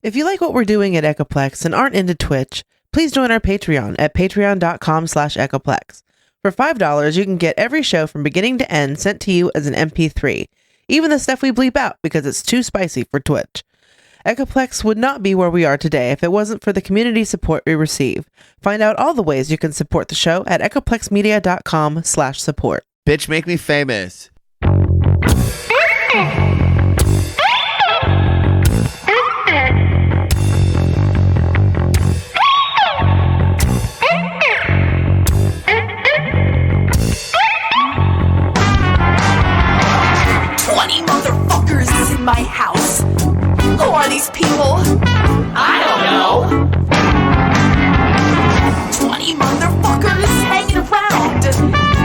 If you like what we're doing at Echoplex and aren't into Twitch, please join our Patreon at patreon.com/Echoplex. For $5, you can get every show from beginning to end sent to you as an MP3, even the stuff we bleep out because it's too spicy for Twitch. Echoplex would not be where we are today if it wasn't for the community support we receive. Find out all the ways you can support the show at echoplexmedia.com/support. Bitch, make me famous. In my house. Who are these people? I don't know. 20 motherfuckers hanging around.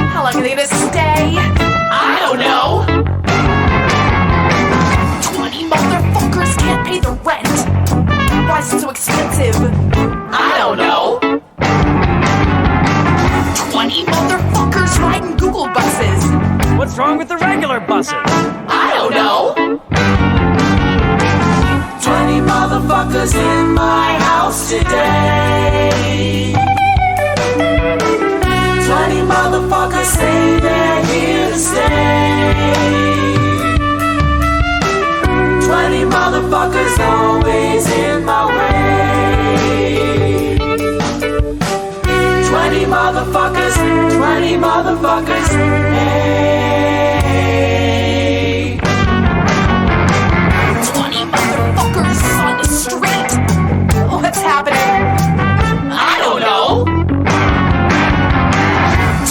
How long are they gonna stay? I don't know. 20 motherfuckers can't pay the rent. Why is it so expensive? I don't know. 20 motherfuckers riding Google buses. What's wrong with the regular buses? I don't know. 20 motherfuckers in my house today. 20 motherfuckers say they're here to stay. 20 motherfuckers always in my way. 20 motherfuckers, 20 motherfuckers, hey. 20 motherfuckers on the street. What's happening? I don't know.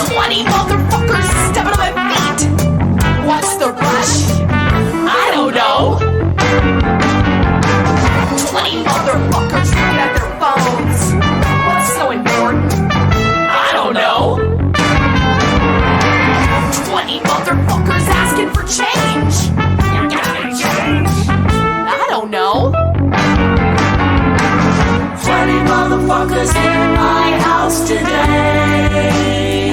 20 motherfuckers stepping on my feet. What's the rush? I don't know. 20 motherfuckers looking at their phones. What's so important? I don't know. 20 motherfuckers asking for change. You're getting change. I don't know. 20 motherfuckers in my house today.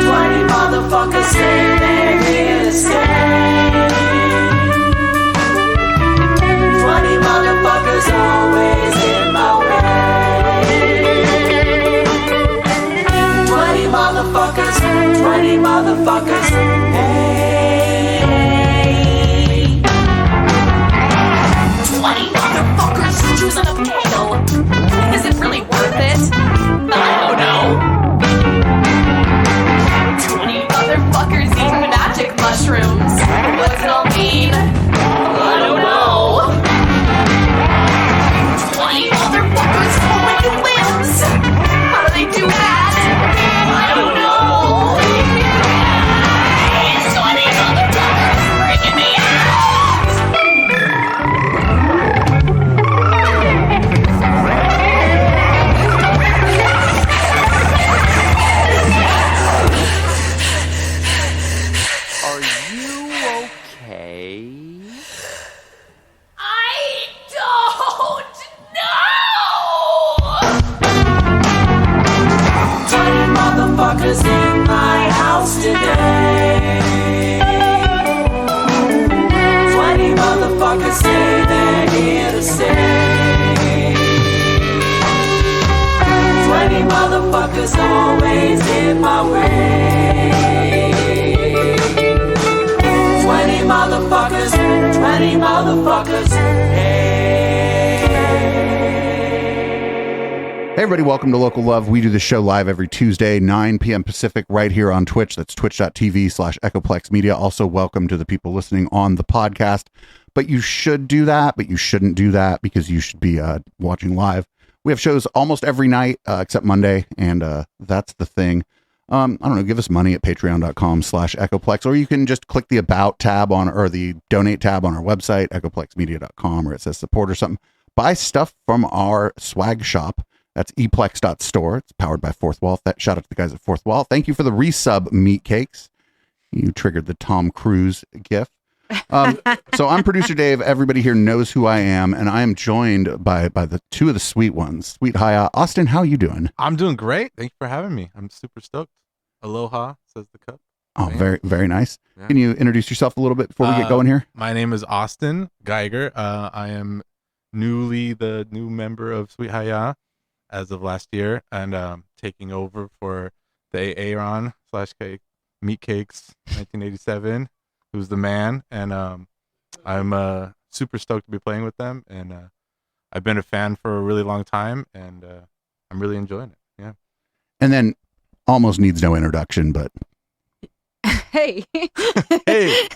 20 motherfuckers say they're here to stay. 20 motherfuckers always in my way. 20 motherfuckers, 20 motherfuckers, hey. 20 motherfuckers choosing a pail. Is it really worth it? I don't know. 20 motherfuckers eating magic mushrooms. What does it all mean? I don't know. 20 motherfuckers pulling new limbs. How do they do that? I don't know. 20 motherfuckers freaking me out. Are you okay? I don't know! 20 motherfuckers in my house today. 20 motherfuckers say they're here to stay. 20 motherfuckers always in my way. 20 motherfuckers, 20 motherfuckers, hey. Hey everybody, welcome to Local Love. We do the show live every Tuesday, 9 p.m. Pacific, right here on Twitch. That's twitch.tv/Echoplex Media. Also, welcome to the people listening on the podcast. But you should do that, but you shouldn't do that because you should be watching live. We have shows almost every night except Monday, and that's the thing. I don't know, give us money at patreon.com/Echoplex, or you can just click the About tab on, or the Donate tab on our website, echoplexmedia.com, or it says support or something. Buy stuff from our swag shop. That's eplex.store. It's powered by Fourth Wall. Shout out to the guys at Fourth Wall. Thank you for the resub meat cakes. You triggered the Tom Cruise gif. So I'm producer Dave. Everybody here knows who I am, and I am joined by the two of the sweet ones. Sweet HayaH. Austin, how you doing? I'm doing great. Thank you for having me. I'm super stoked. Aloha, says the cup. Oh, very, very nice. Yeah. Can you introduce yourself a little bit before we get going here? My name is Austin Geiger. I am the new member of Sweet HayaH as of last year, and taking over for the Aaron / Meat Cakes 1987, who's the man, and I'm super stoked to be playing with them, and I've been a fan for a really long time, and I'm really enjoying it. Yeah. And then almost needs no introduction, but Hey. Hey.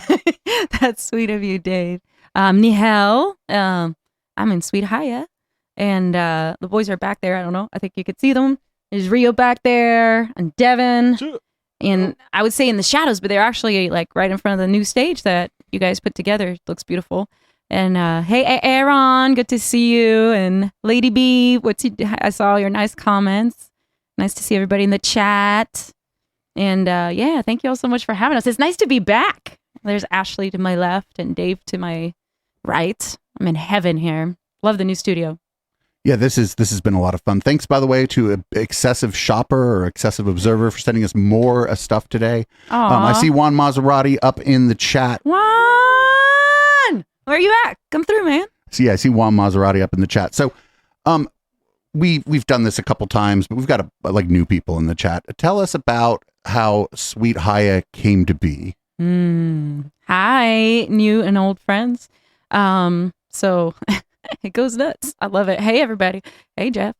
That's sweet of you, Dave. Nihel. I'm in Sweet HayaH, and the boys are back there. I don't know. I think you could see them. There's Rio back there, and Devin. Sure. And I would say in the shadows, but they're actually like right in front of the new stage that you guys put together. It looks beautiful. And hey, Aaron, good to see you. And Lady B, I saw your nice comments. Nice to see everybody in the chat. And yeah, thank you all so much for having us. It's nice to be back. There's Ashley to my left and Dave to my right. I'm in heaven here. Love the new studio. yeah, this has been a lot of fun. Thanks, by the way, to Excessive Shopper or Excessive Observer for sending us more stuff today. I see Juan Maserati up in the chat. Juan! Where are you at? Come through, man. So yeah, I see Juan Maserati up in the chat. So we've done this a couple times, but we've got like new people in the chat. Tell us about how Sweet HayaH came to be. Hi, new and old friends. So it goes nuts. I love it. Hey, everybody. Hey, Jeff.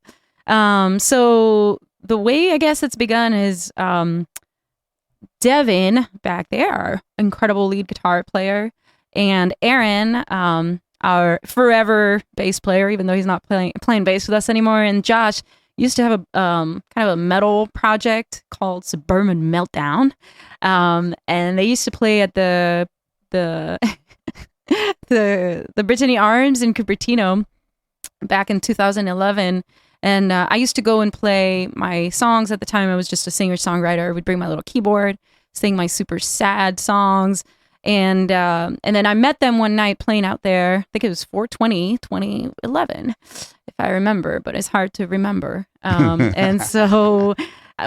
So the way I guess it's begun is Devin back there, our incredible lead guitar player, and Aaron, our forever bass player, even though he's not playing bass with us anymore, and Josh used to have a kind of a metal project called Suburban Meltdown, and they used to play at the Brittany Arms in Cupertino back in 2011. And I used to go and play my songs. At the time, I was just a singer-songwriter. I would bring my little keyboard, sing my super sad songs. And then I met them one night playing out there. I think it was 2011, if I remember, but it's hard to remember. And so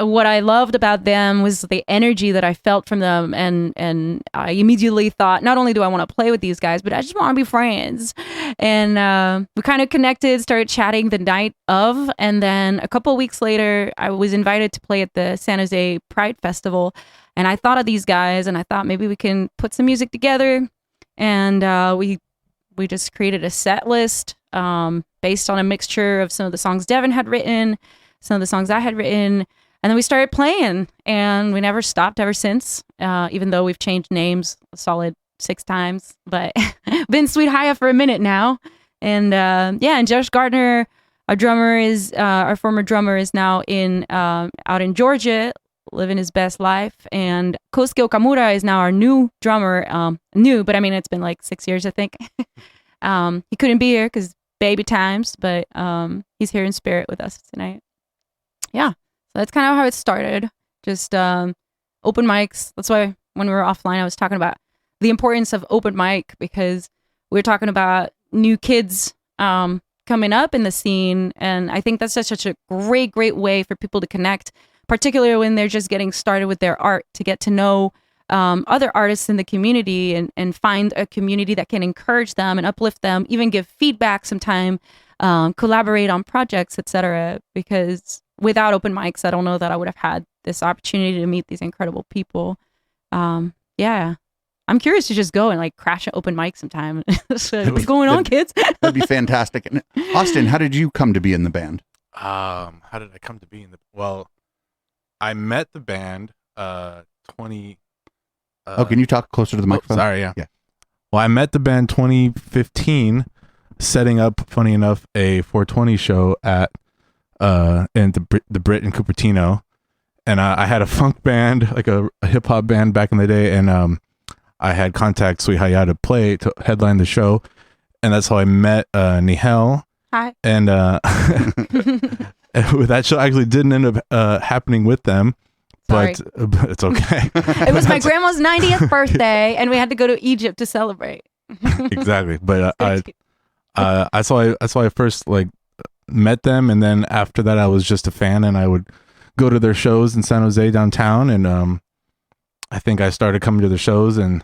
what I loved about them was the energy that I felt from them. And I immediately thought, not only do I want to play with these guys, but I just want to be friends. And we kind of connected, started chatting the night of. And then a couple of weeks later, I was invited to play at the San Jose Pride Festival. And I thought of these guys, and I thought maybe we can put some music together. And we just created a set list based on a mixture of some of the songs Devin had written, some of the songs I had written. And then we started playing, and we never stopped ever since, even though we've changed names a solid 6 times. But been Sweet HayaH for a minute now. And yeah, and Josh Gardner, our former drummer, is now out in Georgia, living his best life. And Kosuke Okamura is now our new drummer. But I mean, it's been like 6 years, I think. He couldn't be here because baby times, but he's here in spirit with us tonight. Yeah, so that's kind of how it started. Just open mics. That's why when we were offline, I was talking about the importance of open mic, because we were talking about new kids coming up in the scene. And I think that's such a great way for people to connect, particularly when they're just getting started with their art, to get to know other artists in the community and find a community that can encourage them and uplift them, even give feedback sometime, collaborate on projects, etc. Because without open mics, I don't know that I would have had this opportunity to meet these incredible people. Yeah. I'm curious to just go and like crash an open mic sometime. What's going on, kids? That'd be fantastic. And Austin, how did you come to be in the band? How did I come to be in the? Well, I met the band 20. Can you talk closer to the microphone? Sorry, yeah. Well, I met the band 2015, setting up, funny enough, a 420 show at in the Brit in Cupertino, and I had a funk band, like a hip hop band back in the day, and I had contact Sweet HayaH to headline the show, and that's how I met Nihel. Hi. And that show actually didn't end up happening with them. Sorry. But it's okay. It was my grandma's 90th birthday, and we had to go to Egypt to celebrate. Exactly. But that's why I first like met them, and then after that I was just a fan, and I would go to their shows in San Jose downtown, and I think I started coming to the shows and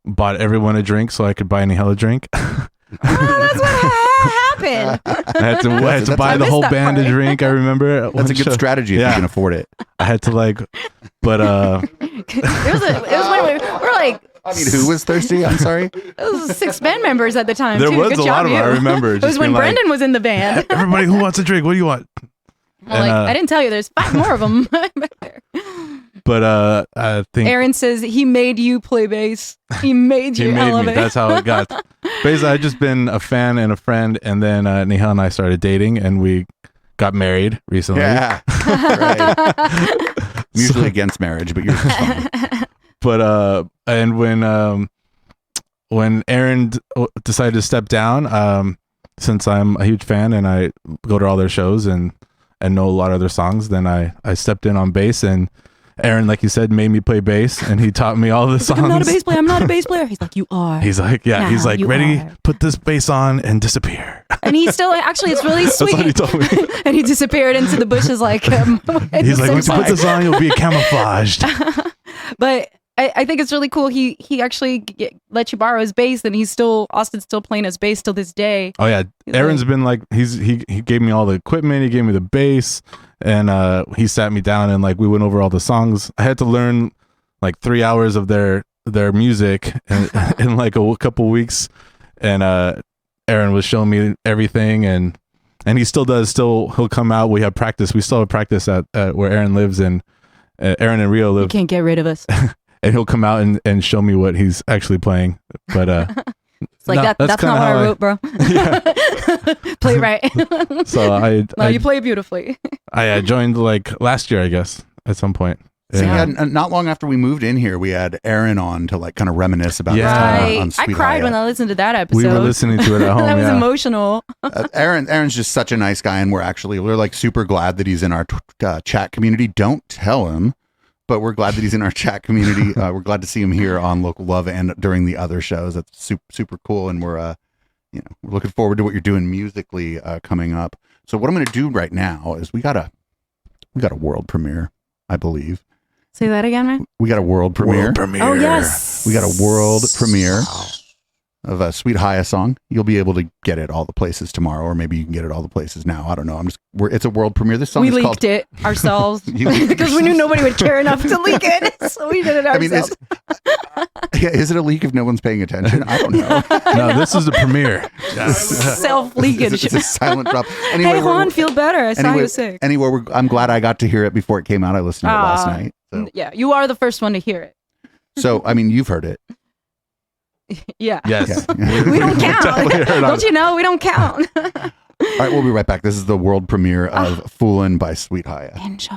bought everyone a drink so I could buy Anyhell a drink. That's what happened. I had to buy the whole that band part. a drink. I remember That's a good strategy if you can afford it. I had to but it was when we were like. I mean, who was thirsty? I'm sorry. It was 6 band members at the time. There too. was Good a job, lot of them. I you. remember. It was when Brendan was in the band. Everybody who wants a drink, what do you want? I didn't tell you. There's 5 more of them. But I think Aaron says he made you play bass. He made you he made elevate. me. That's how it got. Basically, I just been a fan and a friend, and then Nihal and I started dating, and we got married recently. Yeah. Right. I'm usually against marriage, but yours is fine. But and when Aaron decided to step down, since I'm a huge fan and I go to all their shows and know a lot of their songs, then I stepped in on bass, and Aaron, like you said, made me play bass, and he taught me all the songs. I'm not a bass player. I'm not a bass player. He's like, you are. He's like, yeah. Now He's like, you ready? are. Put this bass on and disappear. And he still, actually, it's really That's sweet. what he told me. And he disappeared into the bushes like. He's like, once you put this on, you'll be camouflaged. But I think it's really cool. He actually let you borrow his bass, and Austin's still playing his bass till this day. Oh yeah, Aaron's been like he gave me all the equipment. He gave me the bass, and he sat me down and like we went over all the songs. I had to learn like 3 hours of their music in like a couple weeks, and Aaron was showing me everything, and he still does. He'll come out. We have practice. We still have practice at where Aaron lives, and Aaron and Rio live. You can't get rid of us. And he'll come out and show me what he's actually playing. But it's like that's not what I wrote, bro. Play right. So you play beautifully. I joined like last year, I guess, at some point. So not long after we moved in here, we had Aaron on to like kind of reminisce about his time on Sweet I cried HayaH. when I listened to that episode. We were listening to it at home. That was emotional. Aaron's just such a nice guy, and we're like super glad that he's in our chat community. Don't tell him. But we're glad that he's in our chat community. We're glad to see him here on Local Love and during the other shows. That's super, super cool. And we're looking forward to what you're doing musically coming up. So what I'm going to do right now is we got a world premiere, I believe. Say that again, man. We got a world premiere. Oh yes, we got a world premiere of a Sweet HayaH song. You'll be able to get it all the places tomorrow, or maybe you can get it all the places now. I don't know. It's a world premiere. This song we is leaked called it ourselves because we knew nobody would care enough to leak it, so we did it ourselves. Is it a leak if no one's paying attention? I don't know. No, this is the premiere. Self-leakage. It's a silent drop. Anyway, hey Juan, feel better. I saw you sick. Anyway, I'm glad I got to hear it before it came out. I listened to it last night. So. Yeah, you are the first one to hear it. So, I mean, you've heard it. Yeah. Yes. We don't count. Don't you know? We don't count. All right, we'll be right back. This is the world premiere of Foolin' by Sweet HayaH. Enjoy.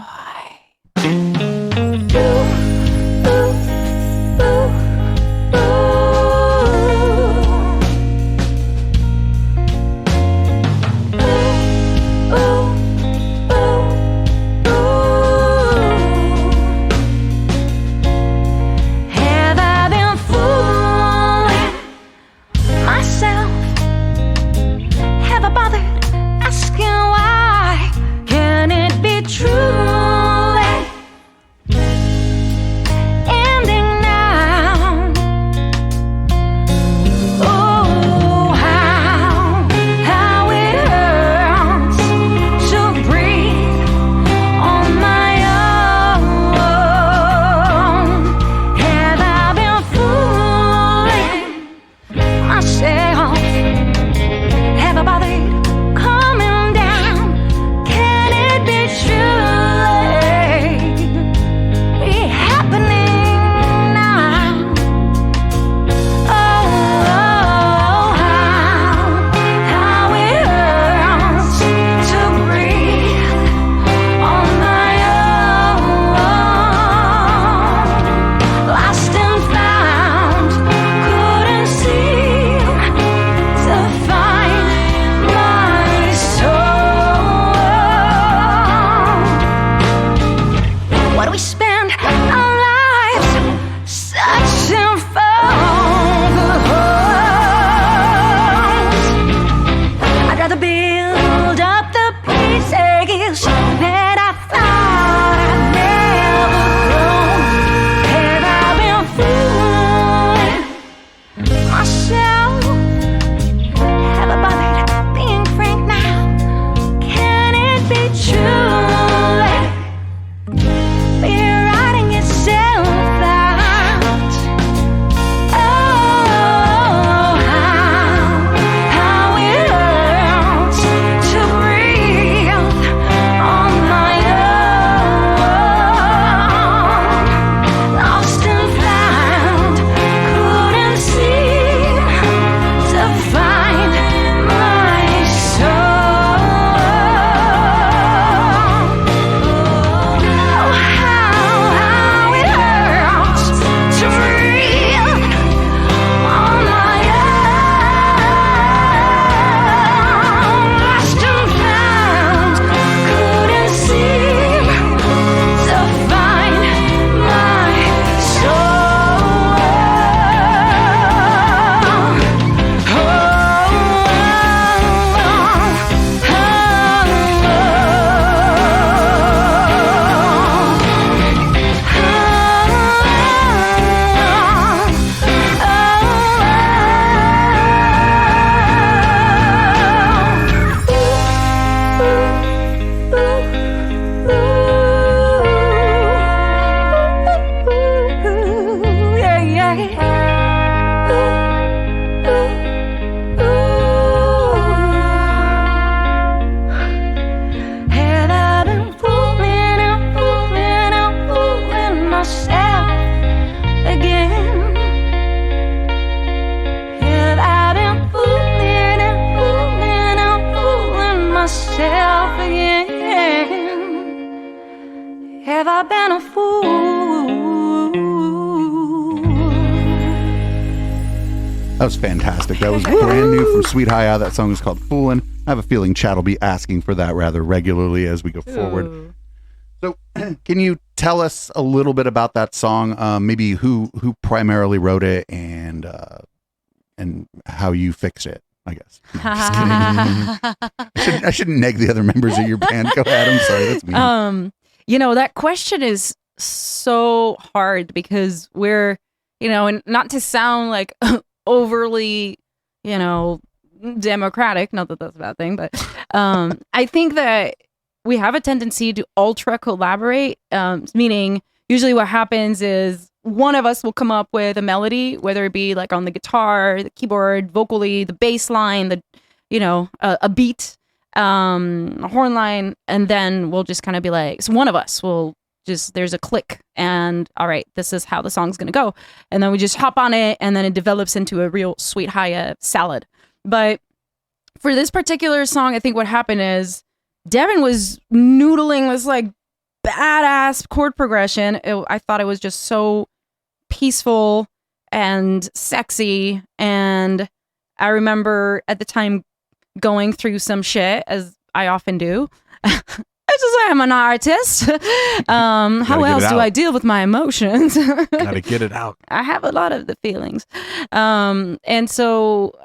have I been a fool? That was fantastic. That was brand new from Sweet HayaH. That song is called Foolin'. I have a feeling Chad will be asking for that rather regularly as we go forward. So can you tell us a little bit about that song? Maybe who primarily wrote it and how you fixed it, I guess. No, I'm just kidding. I shouldn't neg the other members of your band. Go ahead. I'm sorry. That's mean. That question is so hard because we're, and not to sound like overly, democratic, not that that's a bad thing, but I think that we have a tendency to ultra collaborate, meaning usually what happens is one of us will come up with a melody, whether it be like on the guitar, the keyboard, vocally, the bass line, a beat, a horn line, and then we'll just kind of be like, so one of us will just, there's a click and all right, this is how the song's going to go. And then we just hop on it and then it develops into a real Sweet HayaH salad. But for this particular song, I think what happened is Devin was noodling this like badass chord progression. I thought it was just so peaceful and sexy. And I remember at the time going through some shit, as I often do. I'm an artist. How else do I deal with my emotions? Gotta get it out. I have a lot of the feelings. And so,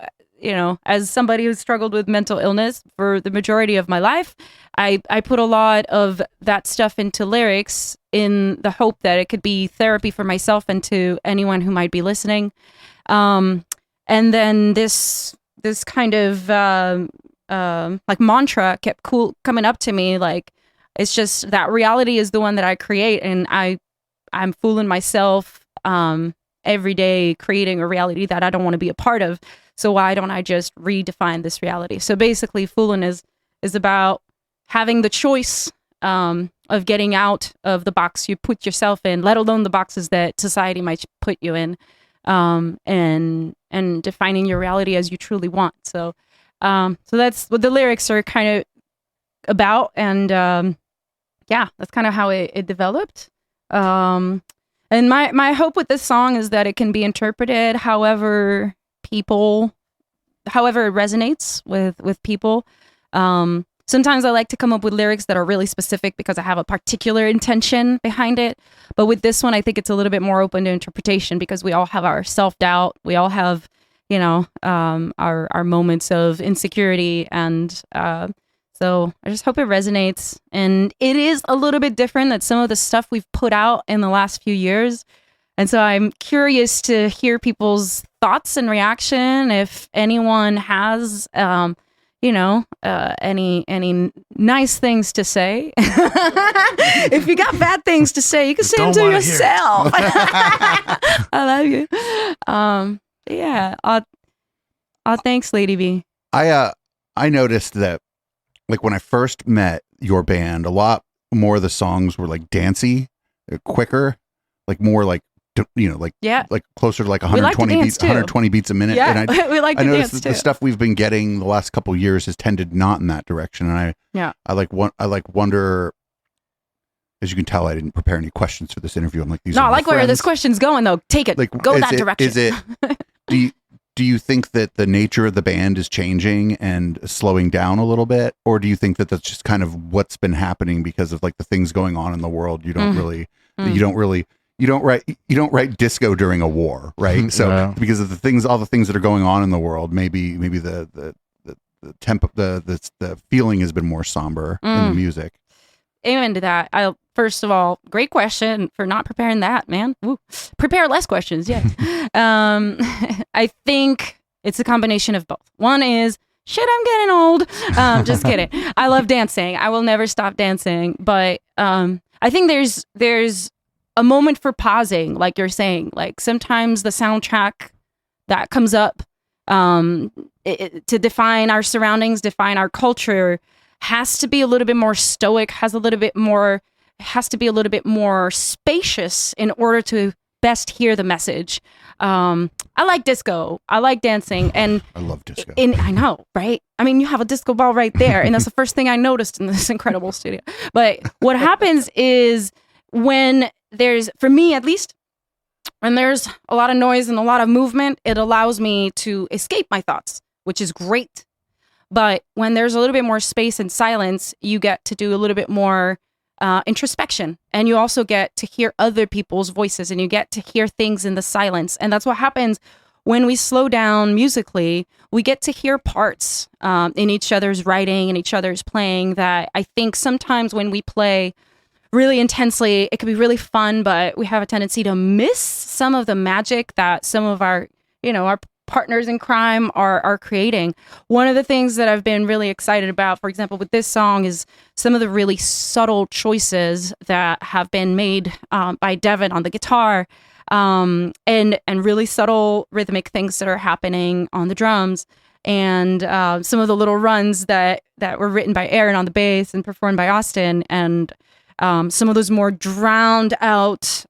as somebody who's struggled with mental illness for the majority of my life, I put a lot of that stuff into lyrics in the hope that it could be therapy for myself and to anyone who might be listening. And then this kind of like mantra kept coming up to me, like, it's just that reality is the one that I create, and I'm fooling myself every day creating a reality that I don't want to be a part of. So why don't I just redefine this reality? So basically, fooling is about having the choice of getting out of the box you put yourself in, let alone the boxes that society might put you in, and defining your reality as you truly want. So that's what the lyrics are kind of about, and that's kind of how it developed. And my hope with this song is that it can be interpreted however it resonates with people. Sometimes I like to come up with lyrics that are really specific because I have a particular intention behind it. But with this one, I think it's a little bit more open to interpretation because we all have our self-doubt. We all have, our moments of insecurity. And so I just hope it resonates. And it is a little bit different than some of the stuff we've put out in the last few years. And so I'm curious to hear people's thoughts and reaction. If anyone has, any nice things to say. If you got bad things to say, you can say them to yourself. I love you. Thanks, Lady B. I noticed that, like, when I first met your band, a lot more of the songs were like dancey, quicker, like more like, like closer to like 120 beats, 120 beats a minute. Yeah, and we like I to noticed dance that too. the stuff we've been getting the last couple of years has tended not in that direction. And I wonder, as you can tell, I didn't prepare any questions for this interview. I'm like, these No, are I my like where friends. this question's going though. Take it. Like, Go that direction. Is it? Do you think that the nature of the band is changing and slowing down a little bit, or do you think that that's just kind of what's been happening because of like the things going on in the world? You don't you don't write disco during a war, right? So because of all the things that are going on in the world, maybe the tempo, the feeling has been more somber in the music. Amen to that. First of all, great question for not preparing that, man. Ooh. Prepare less questions, yes. I think it's a combination of both. One is, shit, I'm getting old. Just kidding. I love dancing. I will never stop dancing. But I think there's a moment for pausing, like you're saying. Like sometimes the soundtrack that comes up to define our surroundings, define our culture, has to be a little bit more stoic, has to be a little bit more spacious in order to best hear the message. I like disco. I like dancing. And I love disco. I know, right? I mean, you have a disco ball right there. And that's the first thing I noticed in this incredible studio. But what happens is when there's, for me at least, when there's a lot of noise and a lot of movement, it allows me to escape my thoughts, which is great. But when there's a little bit more space and silence, you get to do a little bit more introspection. And you also get to hear other people's voices, and you get to hear things in the silence. And that's what happens when we slow down musically. We get to hear parts in each other's writing and each other's playing that I think sometimes when we play really intensely, it can be really fun, but we have a tendency to miss some of the magic that some of our, our partners in crime are creating. One of the things that I've been really excited about, for example, with this song, is some of the really subtle choices that have been made by Devin on the guitar, and really subtle rhythmic things that are happening on the drums, and some of the little runs that were written by Aaron on the bass and performed by Austin, and some of those more drowned out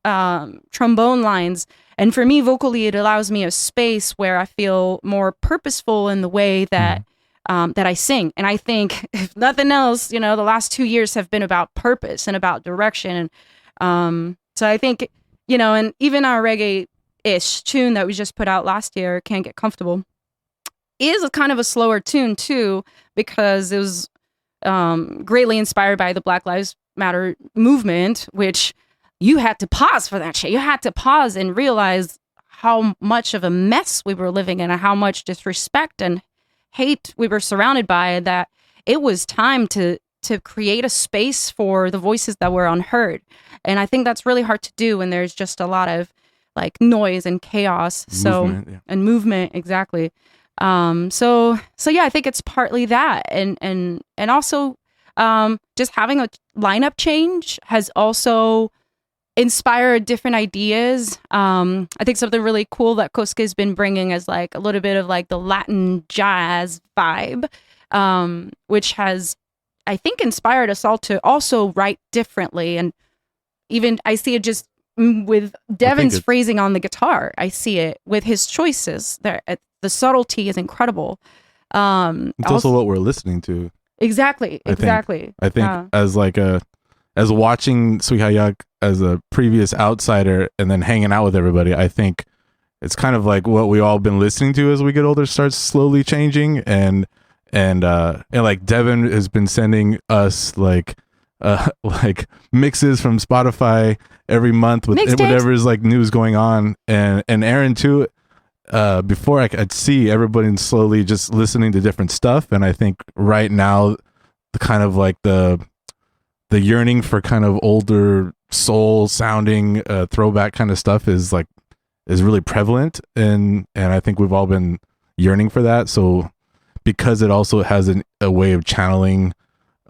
trombone lines. And for me, vocally, it allows me a space where I feel more purposeful in the way that that I sing. And I think, if nothing else, the last 2 years have been about purpose and about direction. So I think, and even our reggae-ish tune that we just put out last year, Can't Get Comfortable, is a kind of a slower tune too, because it was greatly inspired by the Black Lives Matter movement, which you had to pause for that shit. You had to pause and realize how much of a mess we were living in and how much disrespect and hate we were surrounded by, that it was time to create a space for the voices that were unheard. And I think that's really hard to do when there's just a lot of like noise and chaos. And movement, exactly. So yeah, I think it's partly that. And also just having a lineup change has also inspired different ideas. I think something really cool that Kosuke's been bringing is like a little bit of like the Latin jazz vibe, which has, I think, inspired us all to also write differently. And even I see it just with Devin's phrasing on the guitar. I see it with his choices. The subtlety is incredible. It's also what we're listening to. Exactly. I think as watching Sweet HayaH as a previous outsider and then hanging out with everybody, I think it's kind of like what we all been listening to as we get older starts slowly changing, and like Devin has been sending us like mixes from Spotify every month with whatever's like news going on, and Aaron too. Before I'd see everybody slowly just listening to different stuff, and I think right now the kind of like the yearning for kind of older soul sounding throwback kind of stuff is really prevalent, and I think we've all been yearning for that. So because it also has a way of channeling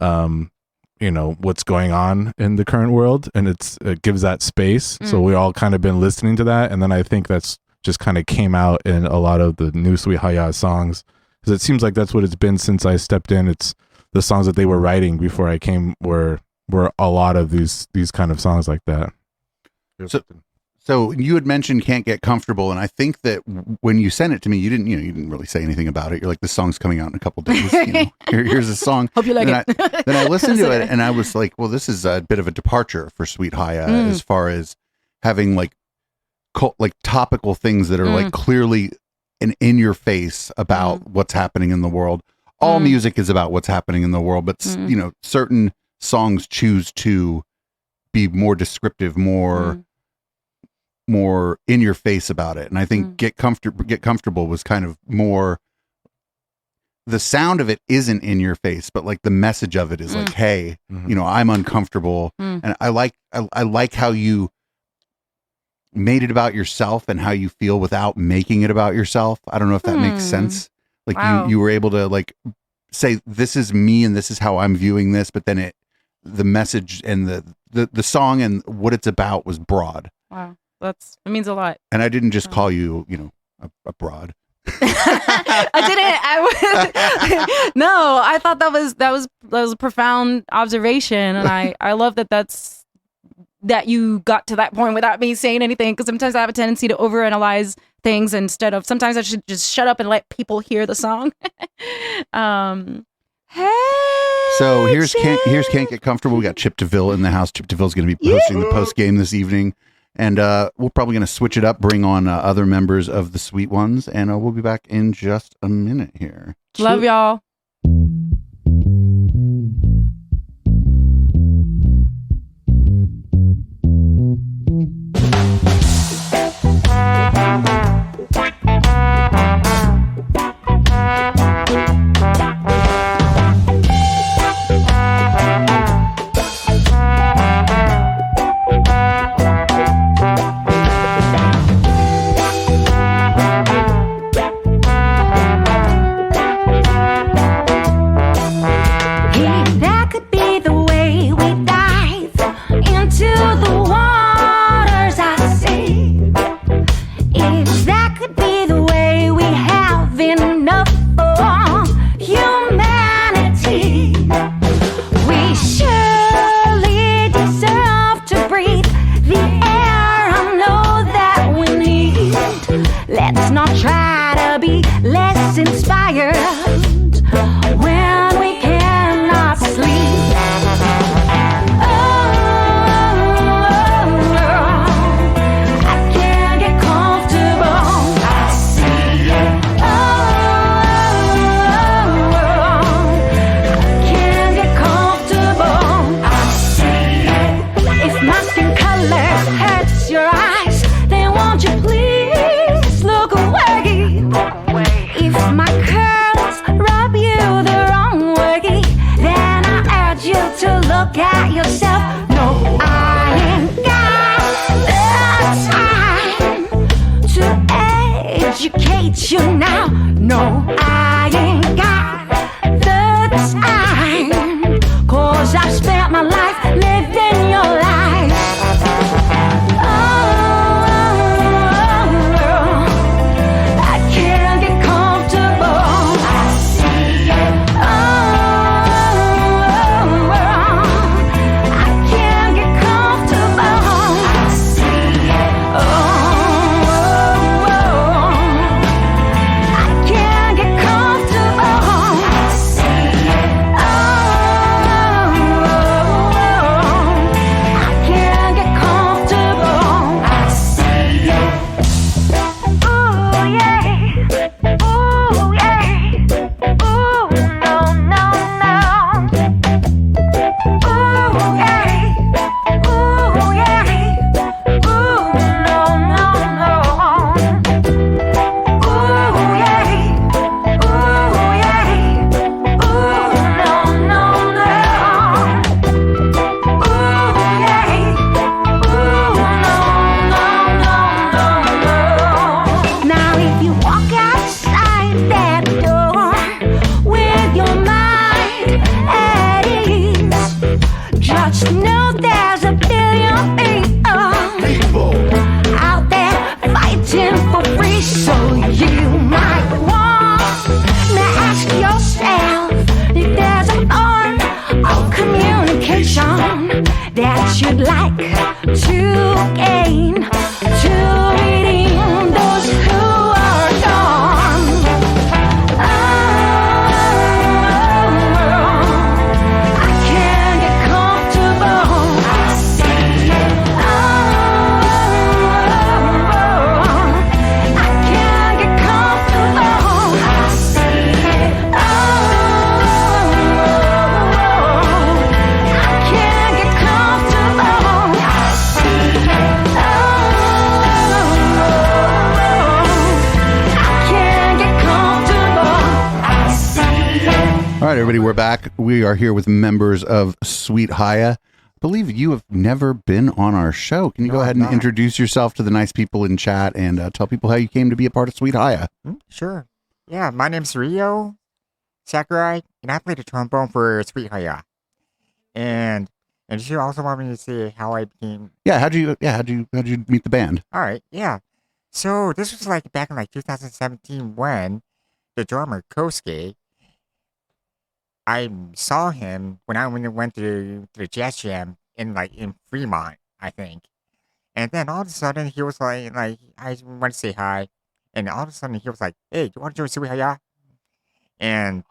what's going on in the current world, and it gives that space. So we all kind of been listening to that, and then I think that's just kind of came out in a lot of the new Sweet HayaH songs, because it seems like that's what it's been since I stepped in. It's the songs that they were writing before I came were a lot of these kind of songs like that. So you had mentioned Can't Get Comfortable, and I think that when you sent it to me, you didn't really say anything about it. You're like, this song's coming out in a couple days. Here's a song. Hope you like it. Then I listened to it, and I was like, well, this is a bit of a departure for Sweet HayaH as far as having like topical things that are like clearly and in your face about what's happening in the world. All music is about what's happening in the world, but certain songs choose to be more descriptive, more in your face about it. And I think Get Comfortable was kind of more, the sound of it isn't in your face, but like the message of it is like, hey, I'm uncomfortable. And I like how you made it about yourself and how you feel without making it about yourself. I don't know if that makes sense. Like you were able to like say, this is me and this is how I'm viewing this, but then the message and the song and what it's about was broad. Wow. It means a lot. And I didn't just call you, a broad. I didn't. No, I thought that was a profound observation, and I love that you got to that point without me saying anything, because sometimes I have a tendency to overanalyze things instead of, sometimes I should just shut up and let people hear the song. Hey. So here's Can't Get Comfortable. We got Chip DeVille in the house. Chip DeVille's going to be hosting the post game this evening. And we're probably going to switch it up, bring on other members of the Sweet Ones. And we'll be back in just a minute here. Love y'all. That could be the way we dive into the waters I see. If that could be the way we have enough for humanity, we surely deserve to breathe the air I know that we need. Let's not try to be less inspired when we cannot sleep. Oh, I can't get comfortable. I see it. Oh, I can't get comfortable. I see it. If my skin color hurts your eyes, then won't you please look away? If my curls rub you the wrong way, then I urge you to look at yourself. No, I ain't got the time to educate you now. No, I ain't got the time, 'cause I've spent my life living your life. Oh, I can't get comfortable. I see it. Oh, I can't get comfortable. I see it. Oh, I can't get comfortable. I see it. Oh, I can't get comfortable. I see it. Ooh, yeah. Ooh, yeah. Ooh, no, no, no. Ooh, yeah. Ooh, yeah. Ooh, no, no, no. Ooh, yeah. Ooh, yeah. Ooh, no, no, no. Ooh, yeah. Ooh, no, no, no, no. Now if you walk outside that door with your mind at ease, just know there's a billion people out there fighting for free. So you might want to ask yourself if there's a form of communication that you'd like to gain to redeem those who are gone. Oh, I can't get comfortable. I see it. Oh, I can't get comfortable. I see it. Oh, I can't get comfortable. I see it. Oh, I can't get comfortable. I see it. All right, everybody, we're back. We are here with members of Sweet HayaH. I believe you have never been on our show. Can you go ahead and introduce yourself to the nice people in chat and tell people how you came to be a part of Sweet HayaH? Sure. Yeah, my name's Rio Sakurai, and I play the trombone for Sweet HayaH. And you also want me to say how I became. Yeah, how'd you meet the band? All right, yeah. So this was like back in like 2017 when the drummer Kosuke, I saw him when I went to the jazz jam in Fremont, I think. And then all of a sudden he was like I want to say hi, and all of a sudden he was like, "Hey, do you want to join Sweet HayaH?" And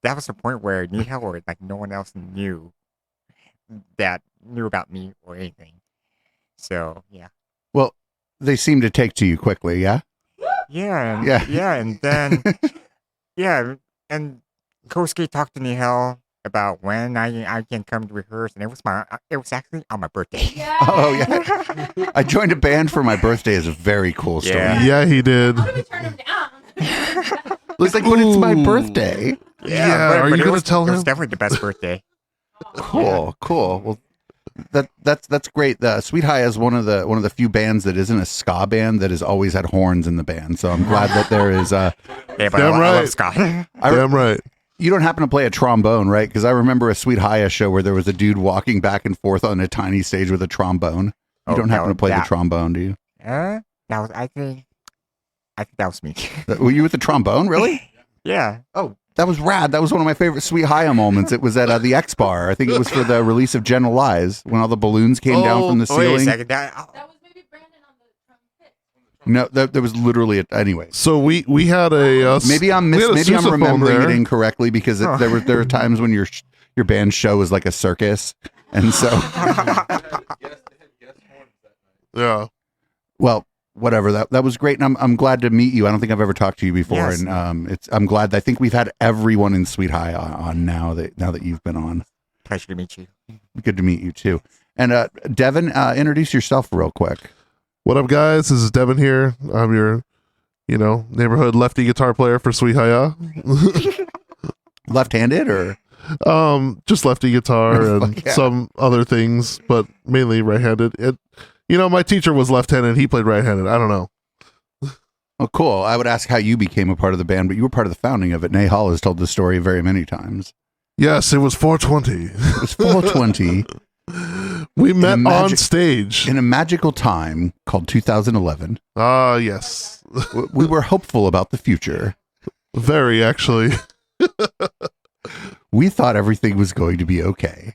that was the point where Nihil or like no one else knew about me or anything. So yeah. Well, they seem to take to you quickly, yeah? Yeah, and then and Kosuke talked to Nihil about when I can come to rehearse, and it was actually on my birthday. Oh yeah. I joined a band for my birthday is a very cool story. Yeah, he did. How do we turn him down? Looks like when it's my birthday. Yeah, are you going to tell It was him? definitely the best birthday. Cool. Well, that's great. Sweet High is one of the few bands that isn't a ska band that has always had horns in the band. So I'm glad that there is. Yeah, but Damn I right. love ska. Damn right. You don't happen to play a trombone, right? Because I remember a Sweet High show where there was a dude walking back and forth on a tiny stage with a trombone. You don't happen to play the trombone, do you? That was I think that was me. Were you with the trombone, really? Yeah. Oh, that was rad. That was one of my favorite Sweet High moments. It was at the X Bar. I think it was for the release of General Lies when all the balloons came down from the Wait a ceiling. second. That was maybe Brandon on the trumpet. No, there was literally anyway. So we had a Maybe I'm remembering it incorrectly because there were times when your band show was like a circus, and so Yeah. well, whatever. That was great, and I'm glad to meet you. I don't think I've ever talked to you before, Yes. and I'm glad. I think we've had everyone in Sweet High on now that you've been on. Pleasure to meet you. Good to meet you too. And Devin, introduce yourself real quick. What up, guys? This is Devin here. I'm your, neighborhood lefty guitar player for Sweet HayaH. Left-handed or? Just lefty guitar and Yeah. some other things, but mainly right-handed. My teacher was left-handed. He played right-handed. I don't know. Oh, cool. I would ask how you became a part of the band, but you were part of the founding of it. Nahal has told the story very many times. Yes, it was 420. It was 420. We met on stage in a magical time called 2011. Ah, yes. We were hopeful about the future. Very, actually. We thought everything was going to be okay.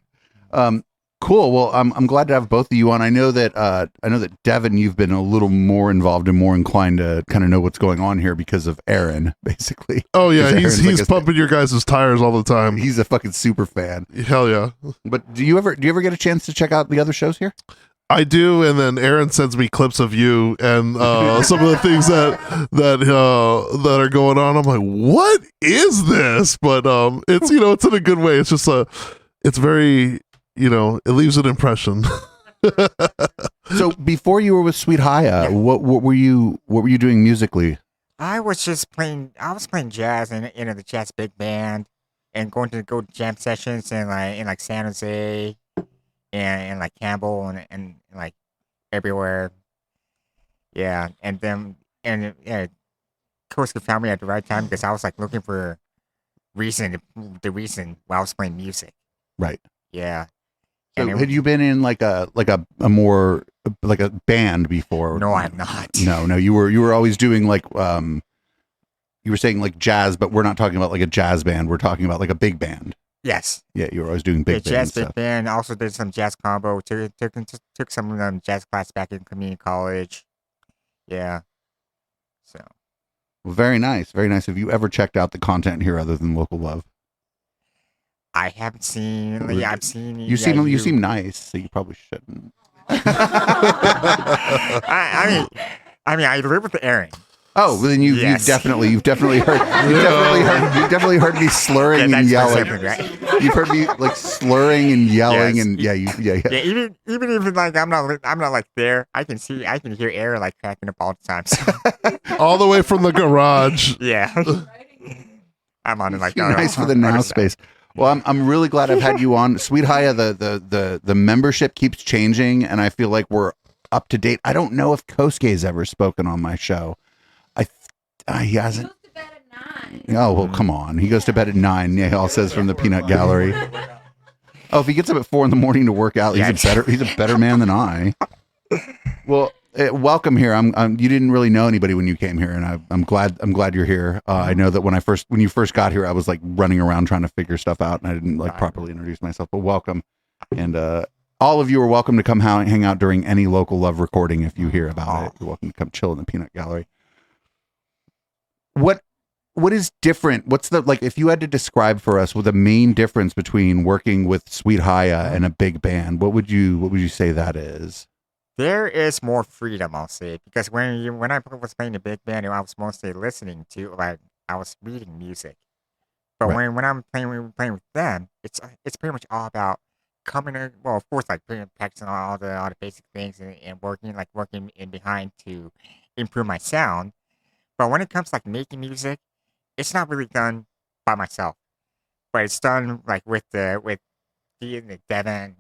Cool. Well, I'm glad to have both of you on. I know that Devin, you've been a little more involved and more inclined to kind of know what's going on here because of Aaron, basically. Oh yeah, he's Aaron's pumping your guys' tires all the time. He's a fucking super fan. Hell yeah. But do you ever get a chance to check out the other shows here? I do, and then Aaron sends me clips of you and some of the things that are going on. I'm like, what is this? But it's it's in a good way. It's just it's very it leaves an impression. So before you were with Sweet HayaH, what were you doing musically? I was playing jazz in the jazz big band and going to go to jam sessions in like San Jose and like Campbell and like everywhere. Yeah, and then Kosuke found me at the right time because I was like looking for the reason why I was playing music. Right. Yeah. So had you been in like a more like a band before? No, I'm not. No, you were always doing like you were saying like jazz, but we're not talking about like a jazz band. We're talking about like a big band. Yes. Yeah, you were always doing big jazz band big band. Also did some jazz combo. Took some of them jazz class back in community college. Yeah. So. Well, very nice, very nice. Have you ever checked out the content here other than Local Love? I haven't seen. Yeah, I've seen. You seem nice, so you probably shouldn't. I mean, I live with Aaron. Oh, well, then you've definitely heard me slurring and yelling. Right? You've heard me like slurring and yelling, Yes. and yeah. Even if like I'm not like there, I can hear Aaron like cracking up all the time. So. All the way from the garage. Yeah. I'm on it like nice for the now space. Well, I'm really glad I've had you on. Sweet HayaH, the membership keeps changing, and I feel like we're up to date. I don't know if Kosuke's ever spoken on my show. He hasn't. He goes to bed at 9. Oh, well, come on. He goes to bed at 9. Yeah, he all says from the Peanut Gallery. Oh, if he gets up at 4 a.m. to work out, he's a better man than I. Well, welcome here. You didn't really know anybody when you came here, and I'm glad you're here. I know that when you first got here, I was like running around trying to figure stuff out, and I didn't like properly introduce myself. But welcome, and all of you are welcome to come hang out during any Local Love recording if you hear about it. You're welcome to come chill in the Peanut Gallery. What what is different? What's the, like, if you had to describe for us what the main difference between working with Sweet Haya and a big band, what would you say that is? There is more freedom, I'll say, because when I was playing the big band, I was mostly listening to, like, I was reading music. But Right. when I'm playing with them, it's pretty much all about coming in. Well, of course, like practicing all the basic things and working in behind to improve my sound. But when it comes to, like, making music, it's not really done by myself, but it's done like with Devin,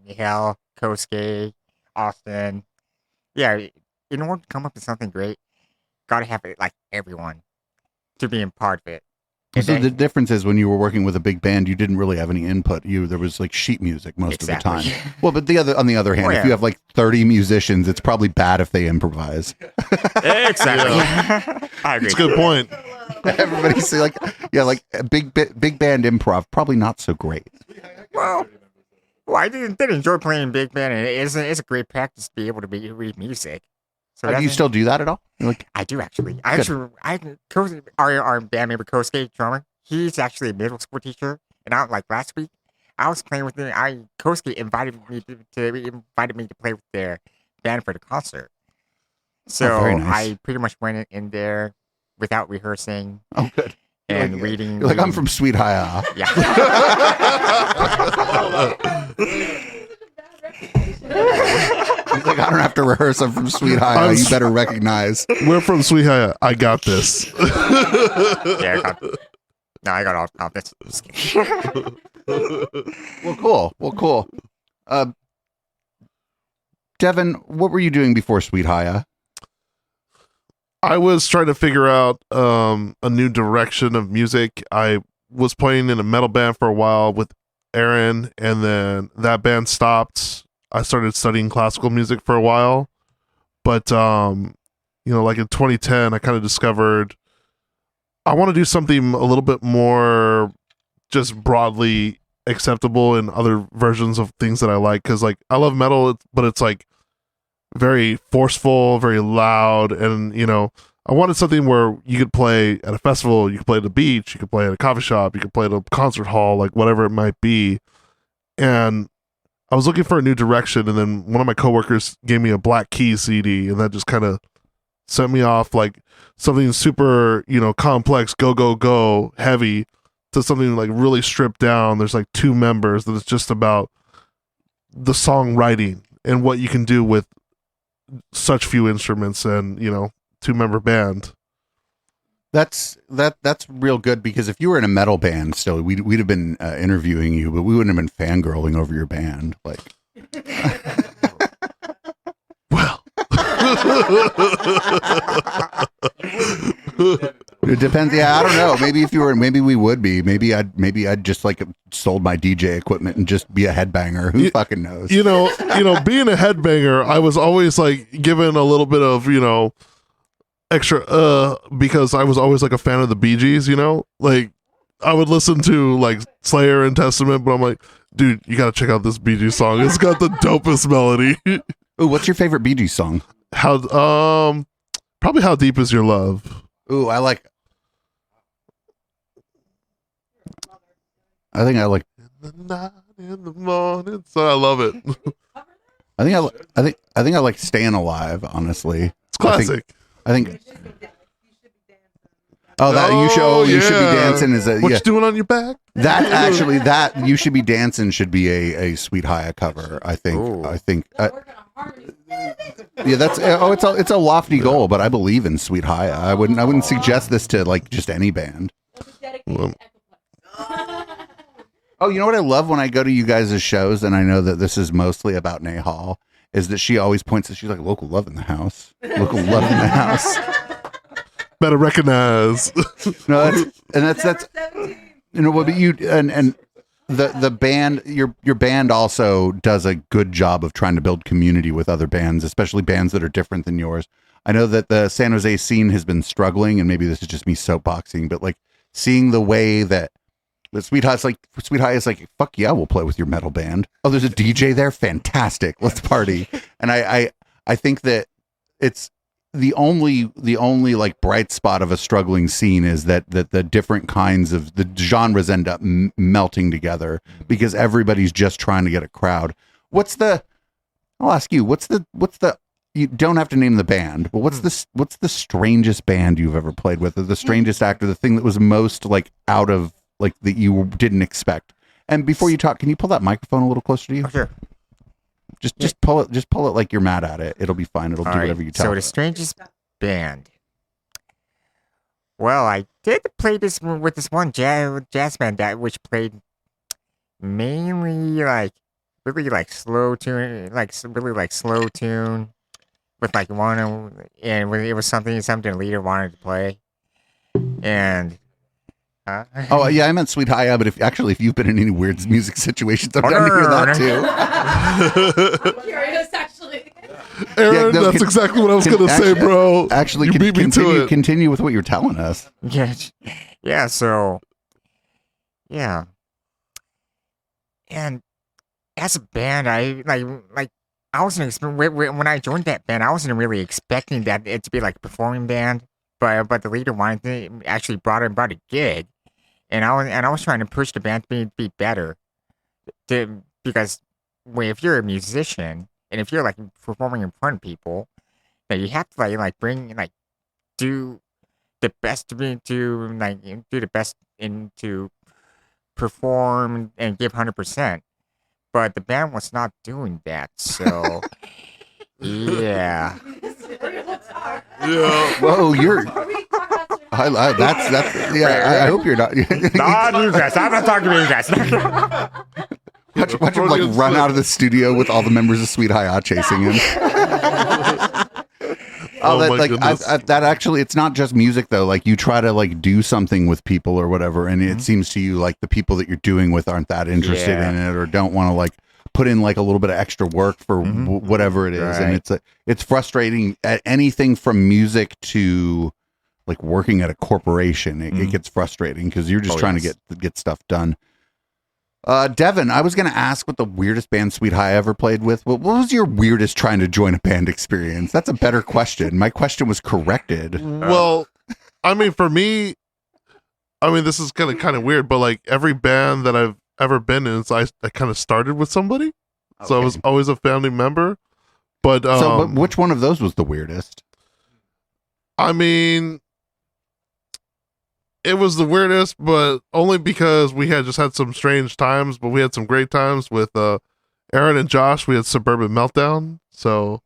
Mihail, Kosuke, Austin. Yeah, in order to come up with something great, gotta have it like everyone to be in part of it. And So then- the difference is when you were working with a big band, you didn't really have any input. There was like sheet music most of the time. Exactly. Well, but on the other hand, Oh, if yeah. you have like 30 musicians, it's probably bad if they improvise. Exactly. I agree. It's a good point. Everybody's like, yeah, like a big band improv, probably not so great. Well, I did enjoy playing big band, and it's a great practice to be able to read music. So Do you that's- still do that at all? You're like, I do actually. Our band member Kosuke, drummer, he's actually a middle school teacher, and last week, I was playing with him. Kosuke invited me to play with their band for the concert. So very nice. I pretty much went in there without rehearsing oh, good. and reading. You're like, I'm from Sweet Haya. Yeah. He's like, I don't have to rehearse. I'm from Sweet Haya. I'm You s- better recognize. We're from Sweet Haya. I got this. Yeah, I got all the confidence. Just kidding. Well, cool. Devin, what were you doing before Sweet Haya? I was trying to figure out a new direction of music. I was playing in a metal band for a while with Aaron, and then that band stopped. I started studying classical music for a while, but like in 2010, I kind of discovered I want to do something a little bit more just broadly acceptable in other versions of things that I like, because like I love metal, but it's like very forceful, very loud, and I wanted something where you could play at a festival, you could play at the beach, you could play at a coffee shop, you could play at a concert hall, like whatever it might be. And I was looking for a new direction, and then one of my coworkers gave me a Black Keys CD, and that just kind of sent me off like something super, complex, go, heavy, to something like really stripped down. There's like 2 members that it's just about the songwriting and what you can do with such few instruments and 2-member band. That's real good, because if you were in a metal band still, we'd have been interviewing you, but we wouldn't have been fangirling over your band. Like, well, it depends. Yeah, I don't know. Maybe we would be. Maybe I'd just like sold my DJ equipment and just be a headbanger. Who fucking knows? being a headbanger, I was always like given a little bit of extra because I was always like a fan of the Bee Gees. Like I would listen to like Slayer and Testament, but I'm like, dude, you gotta check out this Bee Gees song. It's got the dopest melody. Ooh, what's your favorite Bee Gees song? Probably How Deep Is Your Love. Ooh, I think I like. In the night, in the morning. So I love it. I think I like Staying Alive. Honestly, It's classic. I think. Oh, that you should be dancing is a What yeah. you doing on your back? That you should be dancing should be a Sweet Haya cover. I think. Ooh. I think. Yeah, it's a lofty goal, but I believe in Sweet Haya. I wouldn't suggest this to like just any band. Well, Oh, you know what I love when I go to you guys' shows, and I know that this is mostly about Nehal, is that she always points to, she's like, local love in the house. Local love in the house. better recognize. No, that's but you and the band, your band also does a good job of trying to build community with other bands, especially bands that are different than yours. I know that the San Jose scene has been struggling, and maybe this is just me soapboxing, but like seeing the way that Sweet High is like, fuck yeah, we'll play with your metal band. Oh, there's a DJ there, fantastic, let's party. And I think that it's the only like bright spot of a struggling scene is that the different kinds of the genres end up melting together because everybody's just trying to get a crowd. I'll ask you, what's the you don't have to name the band, but what's the strangest band you've ever played with, or the strangest actor, the thing that was most like out of like that you didn't expect? And before you talk, can you pull that microphone a little closer to you? Oh, sure. Just pull it like you're mad at it. It'll be fine. It'll do whatever you tell it. So the strangest band. Well, I did play this with this one jazz band which played mainly like really like slow tune, with like one, and it was something the leader wanted to play, and. Oh yeah, I meant Sweet HayaH, but if you've been in any weird music situations, I'm down to hear that too. I'm curious, actually. Aaron, Yeah, no, that's exactly what I was gonna say, bro. Actually, you beat me to it. Continue with what you're telling us. Yeah. So, yeah. And as a band, I I wasn't when I joined that band, I wasn't really expecting that it to be like a performing band, but the leader wanted to actually brought a gig. And I was trying to push the band to be better, because if you're a musician and if you're like performing in front of people, then you have to like bring do the best to perform and give 100%. But the band was not doing that, so yeah. Yeah. Whoa, you're. That's yeah. I hope you're not. Not you guys. I'm not talking to you guys. Watch him like run out of the studio with all the members of Sweet HayaH chasing him. That actually, it's not just music though. Like you try to like do something with people or whatever, and it seems to you like the people that you're doing with aren't that interested in it or don't want to like put in like a little bit of extra work for whatever it is, Right. and it's frustrating at anything from music to like working at a corporation. It gets frustrating because you're just trying to get stuff done. Devin, I was going to ask what the weirdest band Sweet HayaH ever played with. What was your weirdest trying to join a band experience? That's a better question. My question was corrected. Well, I mean, for me, this is kind of weird, but like every band that I've ever been in, I kind of started with somebody, so I was always a family member. But but which one of those was the weirdest? I mean, it was the weirdest, but only because we had just had some strange times, but we had some great times with Aaron and Josh. We had Suburban Meltdown, so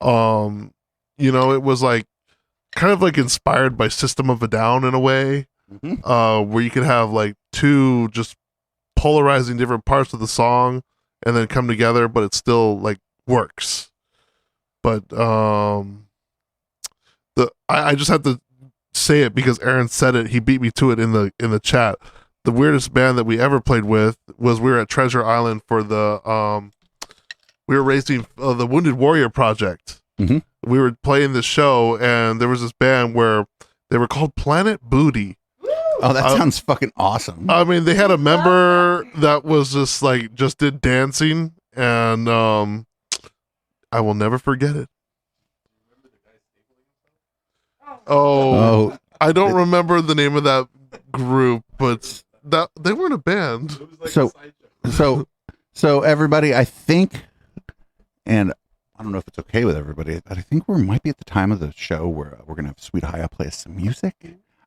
it was like kind of like inspired by System of a Down in a way, where you could have like two just polarizing different parts of the song and then come together, but it still like works. But I just had to say it because Aaron said it. He beat me to it in the chat. The weirdest band that we ever played with was we were at Treasure Island for the we were raising the Wounded Warrior Project. We were playing this show, and there was this band where they were called Planet Booty. Oh, that sounds fucking awesome. I mean, they had a member that was just did dancing, and I will never forget it. Oh, I don't remember the name of that group, but that they weren't a band. So everybody, I think, and I don't know if it's okay with everybody, but I think we might be at the time of the show where we're gonna have Sweet HayaH play us some music.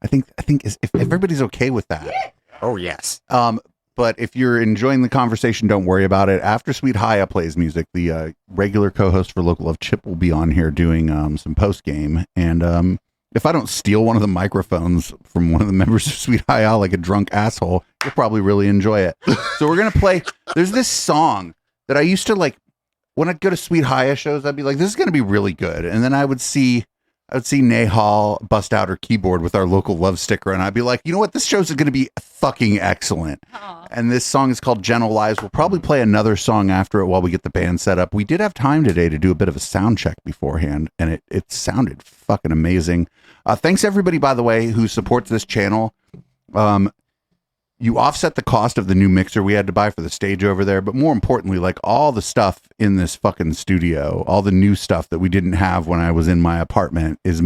I think if everybody's okay with that. Oh yes. But if you're enjoying the conversation, don't worry about it. After Sweet HayaH plays music, the regular co-host for Local Love, Chip, will be on here doing some post game. And if I don't steal one of the microphones from one of the members of Sweet HayaH like a drunk asshole, you'll probably really enjoy it. So we're gonna play. There's this song that I used to like when I'd go to Sweet HayaH shows. I'd be like, "This is gonna be really good," and then I would see Nehal bust out her keyboard with our Local Love sticker, and I'd be like, you know what, this show's going to be fucking excellent. And this song is called Gentle Lies. We'll probably play another song after it while we get the band set up. We did have time today to do a bit of a sound check beforehand, and it sounded fucking amazing. Thanks everybody, by the way, who supports this channel. you offset the cost of the new mixer we had to buy for the stage over there, but more importantly, like all the stuff in this fucking studio, all the new stuff that we didn't have when I was in my apartment is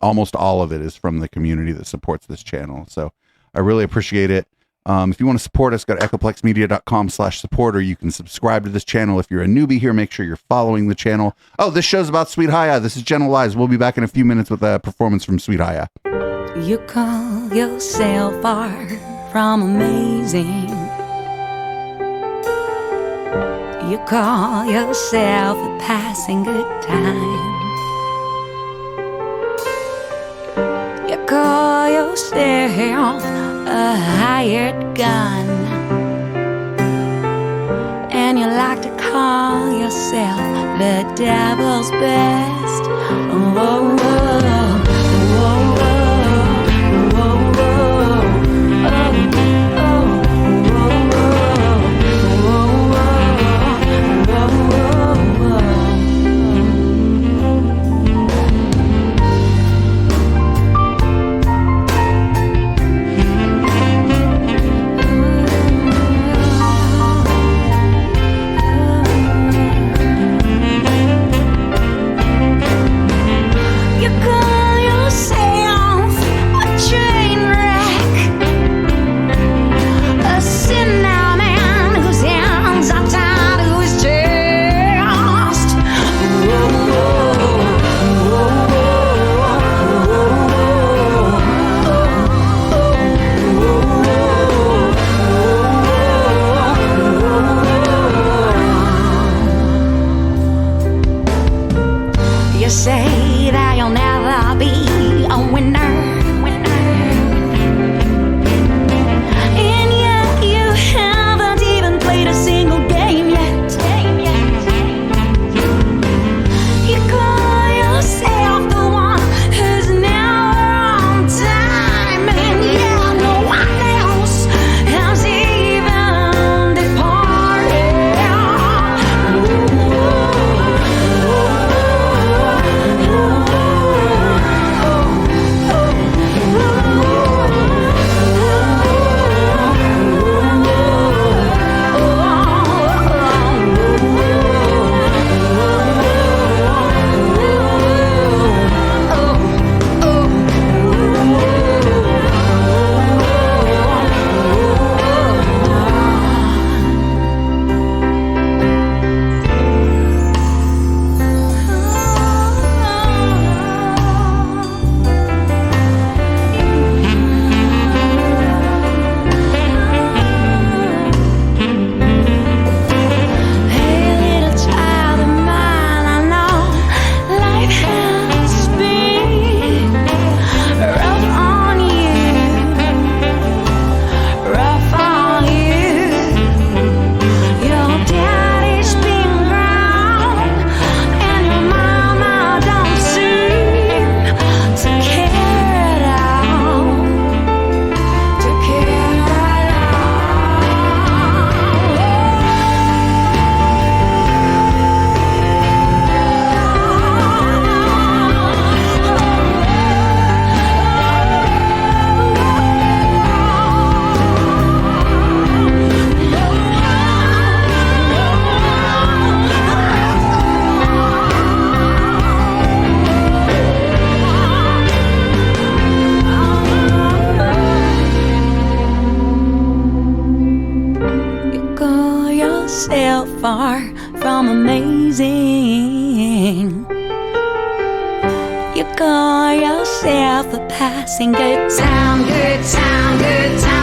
almost all of it is from the community that supports this channel. So I really appreciate it. If you want to support us, go to echoplexmedia.com/support, or you can subscribe to this channel. If you're a newbie here, make sure you're following the channel. Oh, this show's about Sweet HayaH. This is General Lies. We'll be back in a few minutes with a performance from Sweet HayaH. You call yourself far from amazing. You call yourself a passing good time. You call yourself a hired gun. And you like to call yourself the devil's best. Whoa, whoa, whoa, whoa. You say that you'll never be a winner, and yet you haven't even played a single game yet. You call yourself the one who's never on time, and yeah, no one else has even departed. Far from amazing. You call yourself a passing good time, good time, good time.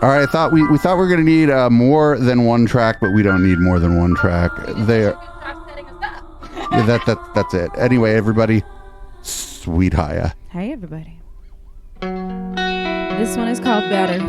All right, we thought we were going to need more than one track, but we don't need more than one track. There. Yeah, that's it. Anyway, everybody, sweet Haya. Hey, everybody. This one is called Better.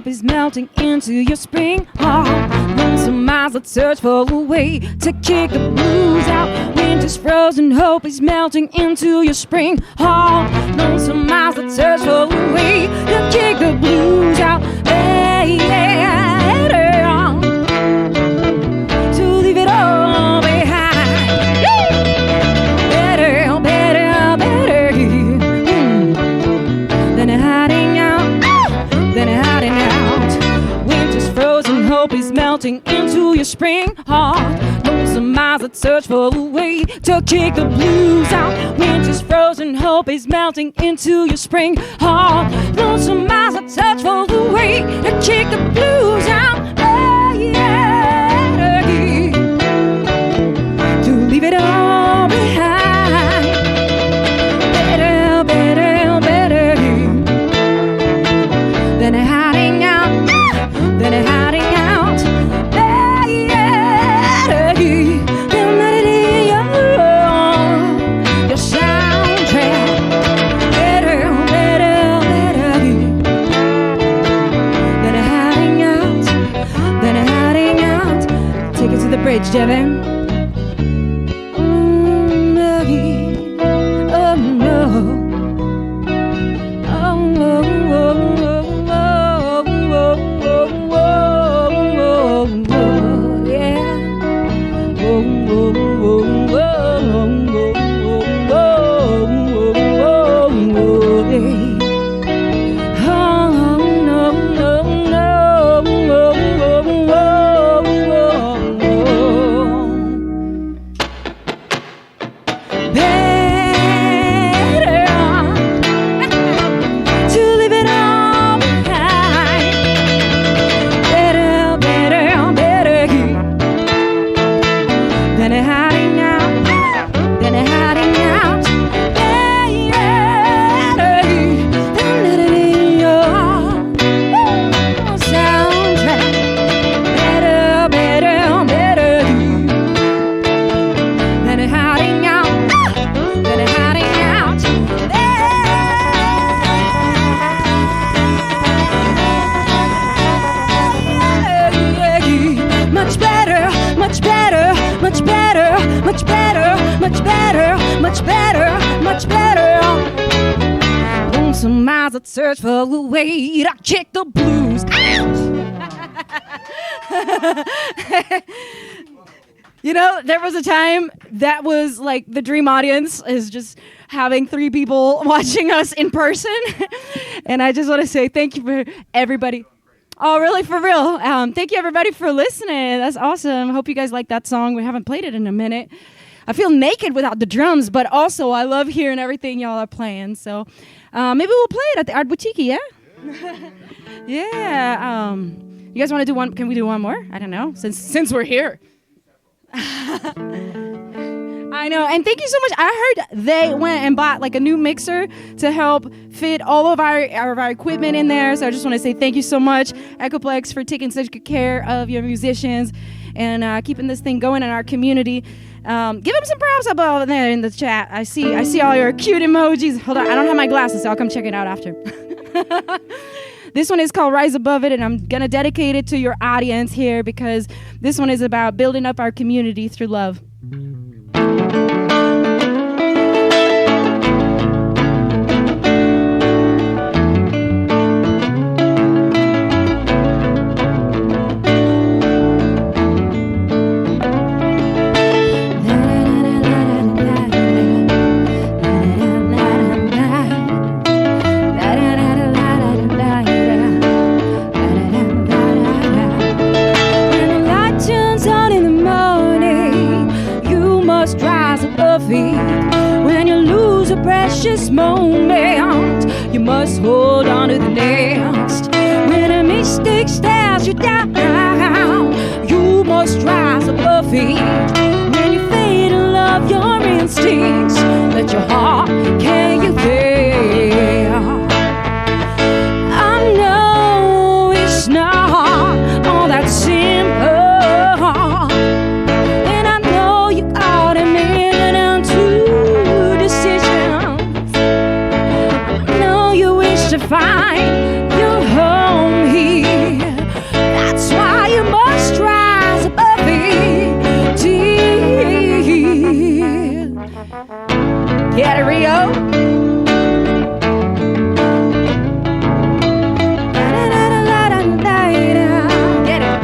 Is melting into your spring heart. Lonesome miles that search for a way to kick the blues out. Winter's frozen, hope is melting into your spring heart. Lonesome miles that search for a way to kick the blues out. Hey, yeah, yeah. To leave it all behind. Better, better, better than hiding out. Than hiding out. Winter's frozen, hope is melting into your spring heart. Lonesome miles that search for a way to kick the blues out. Winter's frozen, hope is melting into your spring heart. Lonesome miles that search for a way to kick the blues out. Hey, yeah. To leave it all behind. Better, better, better than hiding out, than hiding out. Hey, yeah, then let it in your soundtrack. Better, better, better than hiding out, than hiding out. Take it to the bridge, Devin. Oh no. Some miles that search for a way to kick the blues out. You know, there was a time that was like the dream audience is just having 3 people watching us in person. And I just want to say thank you for everybody. Oh, really? For real? Thank you, everybody, for listening. That's awesome. Hope you guys like that song. We haven't played it in a minute. I feel naked without the drums, but also I love hearing everything y'all are playing. So maybe we'll play it at the Art Boutique, yeah? Yeah. You guys want to do one? Can we do one more? I don't know, since we're here. I know, and thank you so much. I heard they went and bought like a new mixer to help fit all of our equipment in there. So I just want to say thank you so much, Echoplex, for taking such good care of your musicians and keeping this thing going in our community. Give them some props up over there in the chat. I see all your cute emojis. Hold on, I don't have my glasses, so I'll come check it out after. This one is called Rise Above It, and I'm going to dedicate it to your audience here because this one is about building up our community through love. precious moment. You must hold on to the next. When a mistake stares you down, you must rise above it. When you fade in love your instincts, let your heart carry you there. I know it's not all that simple, and I know you got a million and two decisions. I know you wish to find your home here. That's why you must rise above it, dear. Get it, Rio? Get it.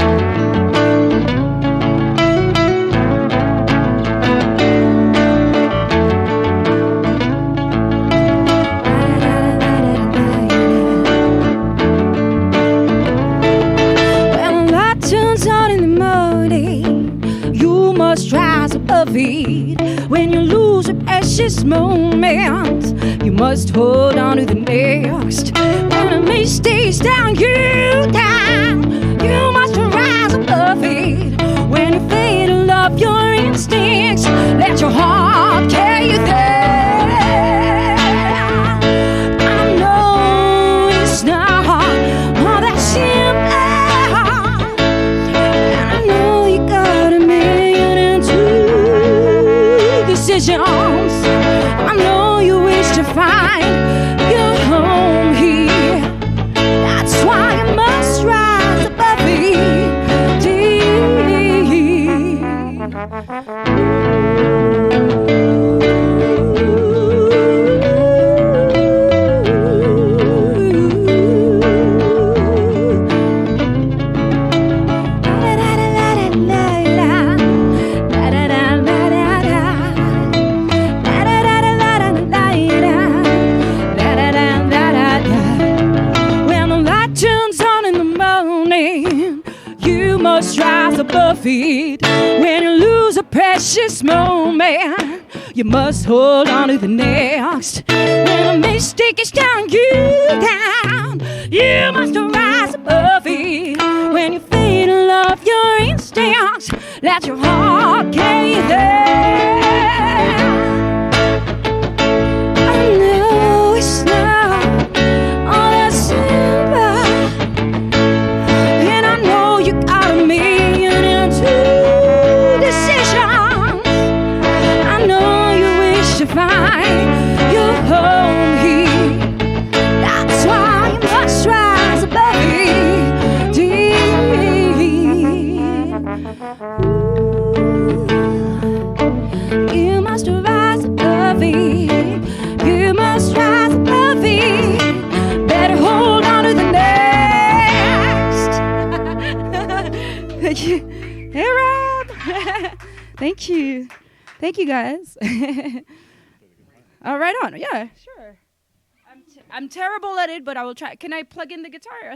When the light turns on in the morning, you must rise above it. When you lose a precious moment, you must hold on to the next. When a mistake down you down, you must rise above it. When you fade in love your instincts, let your heart carry you there. I know it's not all that simple, and I know you got a million and two decisions. I know you wish to find your home here. That's why you must rise above it, dear. When the light turns on in the morning, you must rise above it. When you lose a precious moment, you must hold on to the next. When a mistake is down you down, you must rise above it. When you fade in love your instincts, let your heart carry you there. I know it's not all that simple, and I know you got a million and two decisions. I know you wish to find your home here. That's why you must rise above it, dear. You must rise above it. You must rise above it. Better hold on to the next. Thank you. Hey, Rob. Thank you. Thank you, guys. Right on. Yeah, sure. I'm terrible at it, but I will try. Can I plug in the guitar?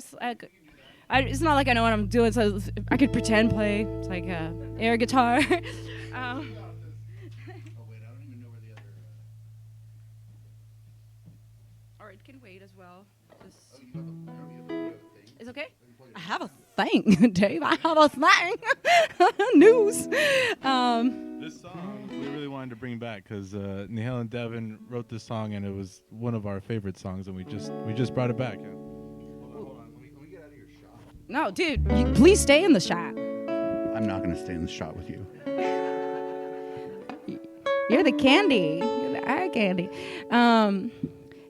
It's not like I know what I'm doing, so I could pretend play. It's like air guitar. Or it can wait as well. It's okay? I have a thing, Dave. I have a thing. News. This song we really wanted to bring back because Nihal and Devin wrote this song and it was one of our favorite songs, and we just brought it back. Hold on. Let me get out of your shot. No, dude, please stay in the shot. I'm not going to stay in the shot with you. You're the candy. You're the eye candy.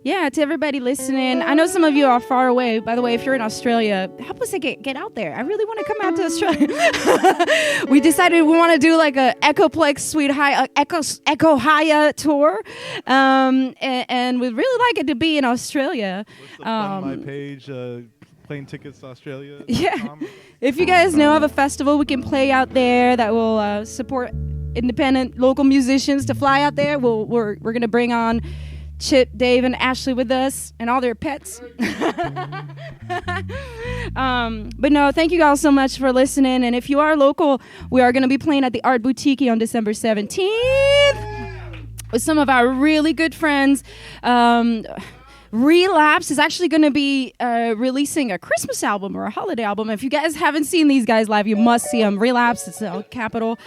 Yeah, to everybody listening, I know some of you are far away. By the way, if you're in Australia, help us to get out there. I really want to come out to Australia. We decided we want to do like a Echoplex Sweet High, Echo HayaH tour, and we'd really like it to be in Australia. What's the fun on my page? Plane tickets to Australia. Yeah, if you guys know of a festival we can play out there that will support independent local musicians to fly out there, we're gonna bring on Chip, Dave, and Ashley with us, and all their pets. But no, thank you guys so much for listening. And if you are local, we are going to be playing at the Art Boutique on December 17th. with some of our really good friends. Relapse is actually going to be releasing a Christmas album or a holiday album. If you guys haven't seen these guys live, you must see them. Relapse, it's all capital.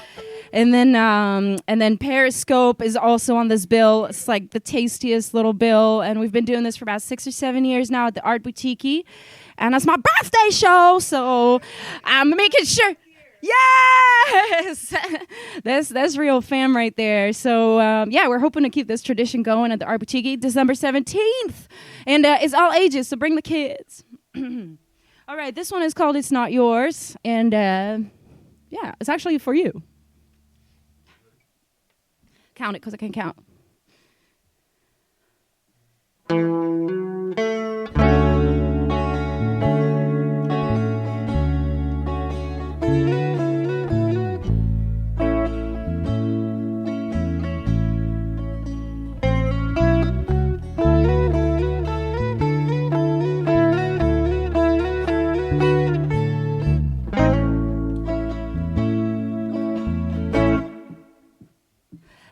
And then Periscope is also on this bill. It's like the tastiest little bill. And we've been doing this for about 6 or 7 years now at the Art Boutique. And it's my birthday show, so I'm making sure. Yes! that's real fam right there. So, we're hoping to keep this tradition going at the Art Boutique December 17th. And it's all ages, so bring the kids. All right, this one is called It's Not Yours. And, it's actually for you. Count it, because I can count.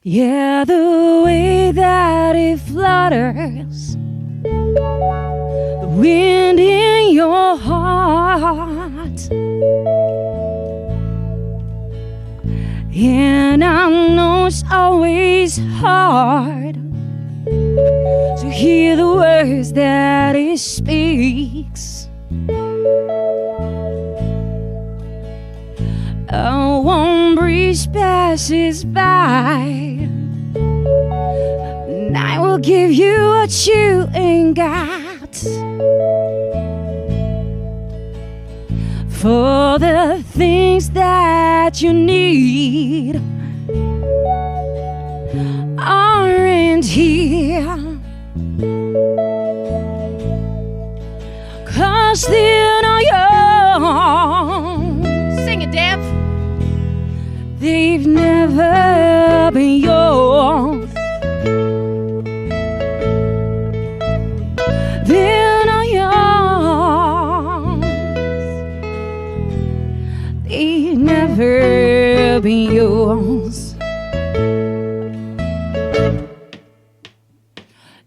Yeah, the way that it flutters, the wind in your heart. And I know it's always hard to hear the words that it speaks. A warm breeze passes by, and I will give you what you ain't got. For the things that you need aren't here, 'cause they're not yours. Sing it, Deb. They've never been yours. They're not yours. They've never been yours.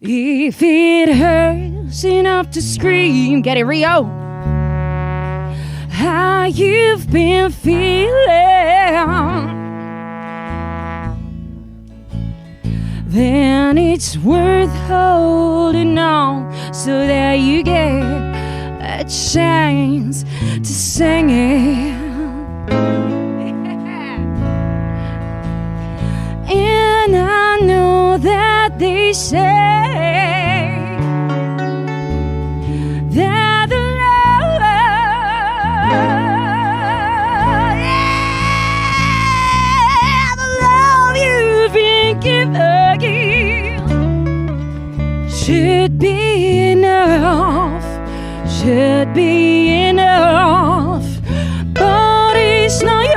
If it hurts enough to scream, get it, Rio. How you've been feeling, then it's worth holding on so that you get a chance to sing it. And I know that they say that the love you've been given should be enough, should be enough, but it's not yours.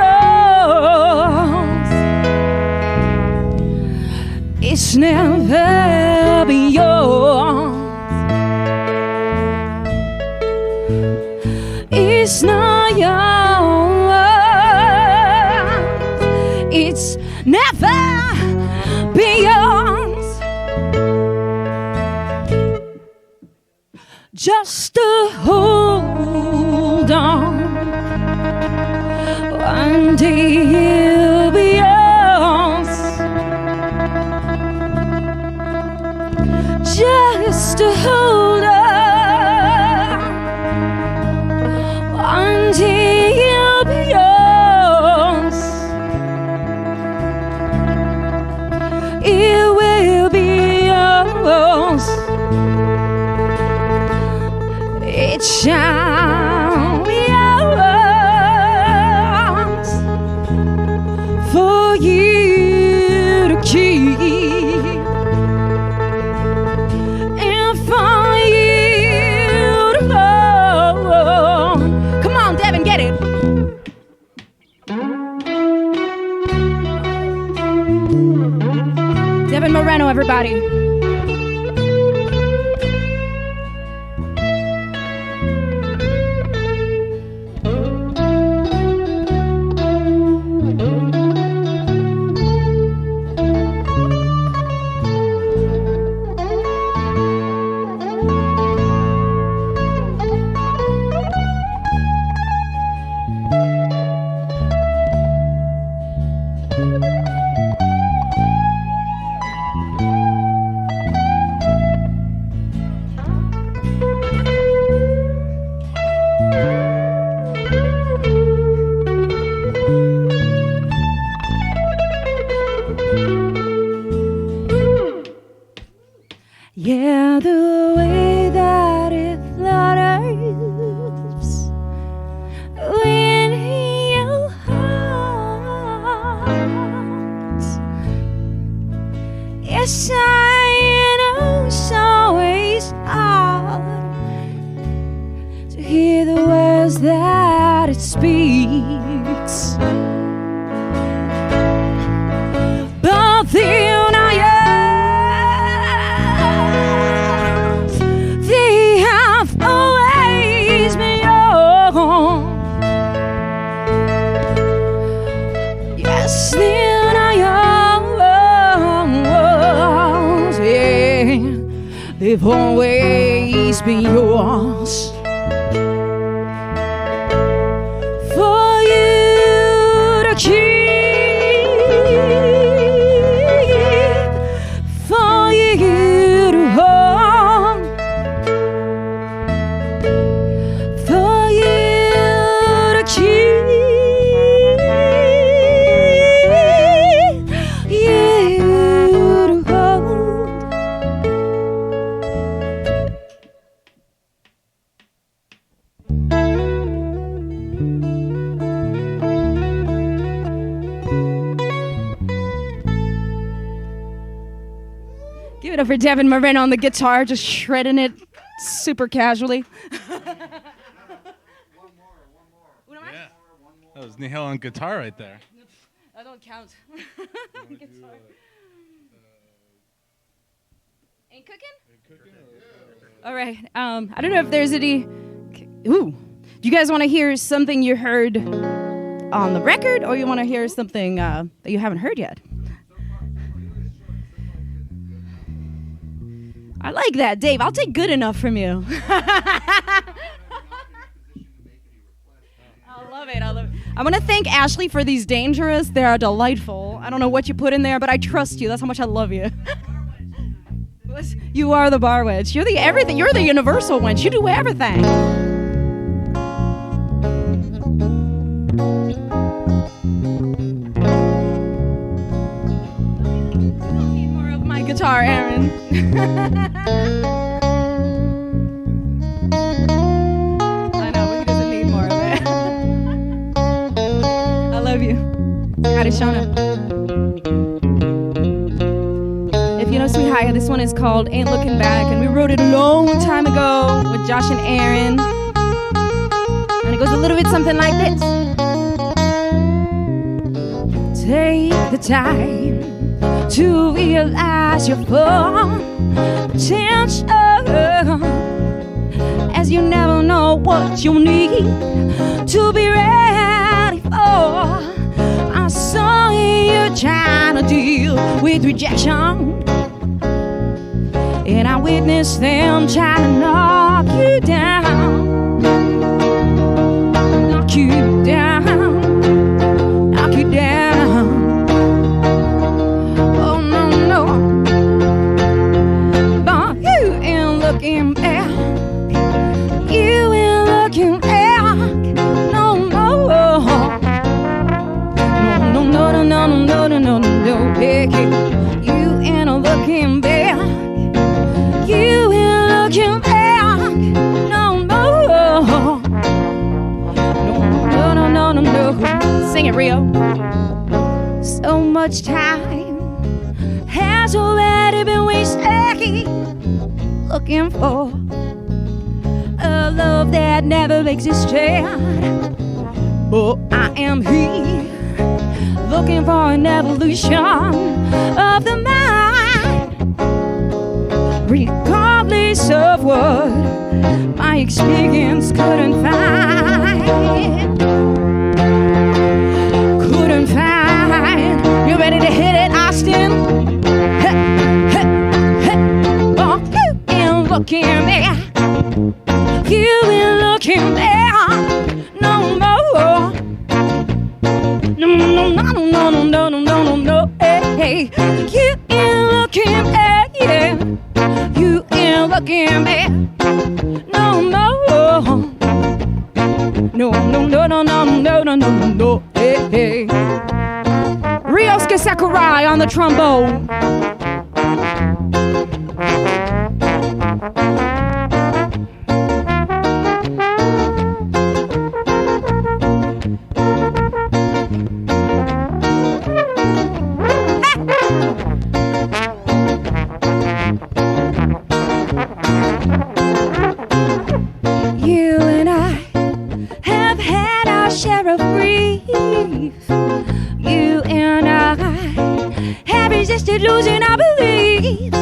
It's never been yours. It's not yours. It's never been yours. Just to hold on, one day you'll be yours. Just to hold on, one day you'll be yours. It will be yours. It shall be yours for you to keep and for you to hold. Come on, Devin, get it. Devin Moreno, everybody. they've always been yours. For you to keep, for you to hold, for you to keep. Give it up for Devin Marin on the guitar, just shredding it super casually. Yeah. That was Nihal on guitar right there. That don't count. Guitar. Ain't cooking? All right. I don't know if there's any. Ooh. Do you guys want to hear something you heard on the record, or you want to hear something that you haven't heard yet? I like that, Dave. I'll take good enough from you. I love it. I want to thank Ashley for these dangerous. They are delightful. I don't know what you put in there, but I trust you. That's how much I love you. You are the bar wench. You're the everything. You're the universal wench. You do everything. Guitar, Aaron. I know, who doesn't need more of it? I love you. Howdy, Shauna. If you know Sweet HayaH, this one is called Ain't Looking Back, and we wrote it a long time ago with Josh and Aaron. And it goes a little bit something like this. Take the time to realize your full potential, as you never know what you need to be ready for. I saw you trying to deal with rejection, and I witnessed them trying to knock you down, knock you down, knock you down. Looking back, you ain't looking back no more. No, no, no, no, no, no, no, no, baby. You ain't looking back. You ain't looking back no more. No, no, no, no, no, no. Sing it, Rio. So much time has already been wasted looking for a love that never existed. But I am here looking for an evolution of the mind, regardless of what my experience couldn't find. Couldn't find. You ready to hit it, Austin? Looking back, you ain't looking back no more. No, no, no, no, no, no, no, no, no, no, hey, you ain't looking back, yeah. You ain't looking back no more. No, no, no, no, no, no, no, no, no, hey. Ryosuke Sakurai on the trombone. You and I have had our share of grief. You and I have resisted losing our belief.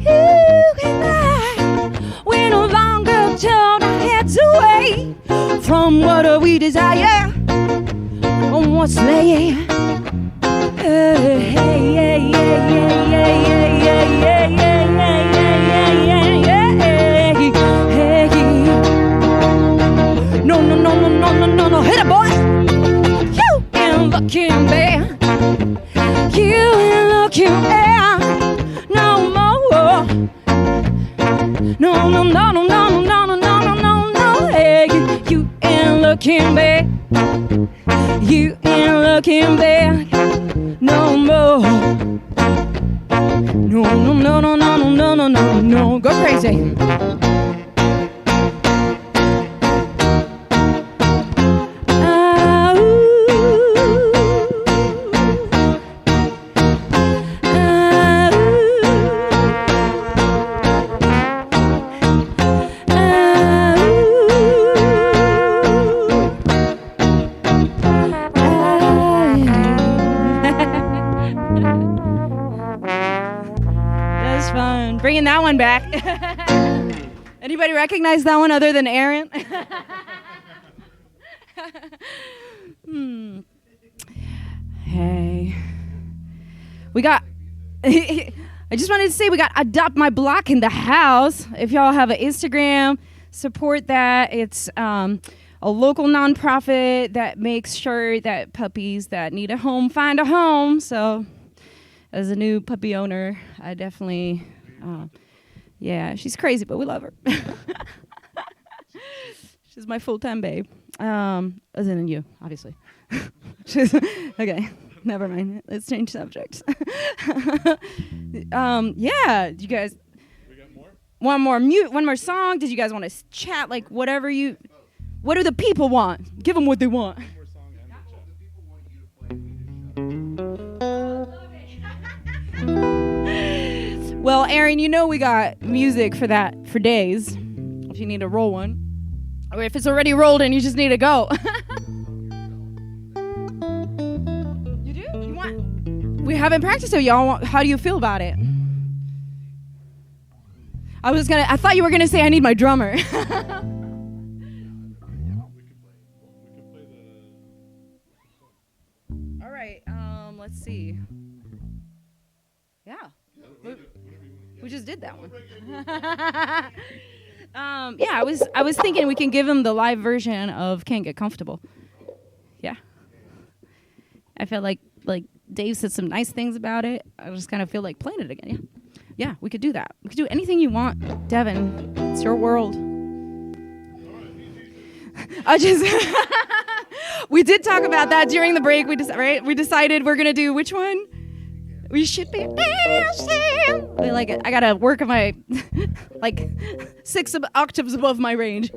You and I, we no longer turn our heads away from what we desire on what's laying. Hey, hey, hey, hey, hey, hey, hey, hey, hey, hey, hey. ain't looking back. You ain't looking back no more. No, no, no, no, no, no, no, no, no, no, no. Hey, you ain't looking back. You ain't looking back no more. No, no, no, no, no, no, no, no, no, no. Go crazy. Bringing that one back. Anybody recognize that one other than Aaron? Hey. We got... I just wanted to say we got Adopt My Block in the house. If y'all have an Instagram, support that. It's a local nonprofit that makes sure that puppies that need a home find a home. So as a new puppy owner, I definitely... yeah, she's crazy, but we love her. She's my full-time babe. Other than you, obviously. Okay, never mind. Let's change subjects. Yeah, you guys... We got more? One more song? Did you guys want to chat? Like, whatever you... What do the people want? Give them what they want. Well, Aaron, you know we got music for that for days. If you need to roll one. Or if it's already rolled and you just need to go. You do? You want? We haven't practiced it, y'all. How do you feel about it? I thought you were gonna say I need my drummer. All right, let's see. Yeah. We just did that one. Yeah, I was thinking we can give him the live version of Can't Get Comfortable. Yeah. I felt like Dave said some nice things about it. I just kind of feel like playing it again. Yeah, we could do that. We could do anything you want, Devin. It's your world. We did talk about that during the break. We decided we're gonna do which one? We should be dancing. I gotta work on my 6 octaves above my range.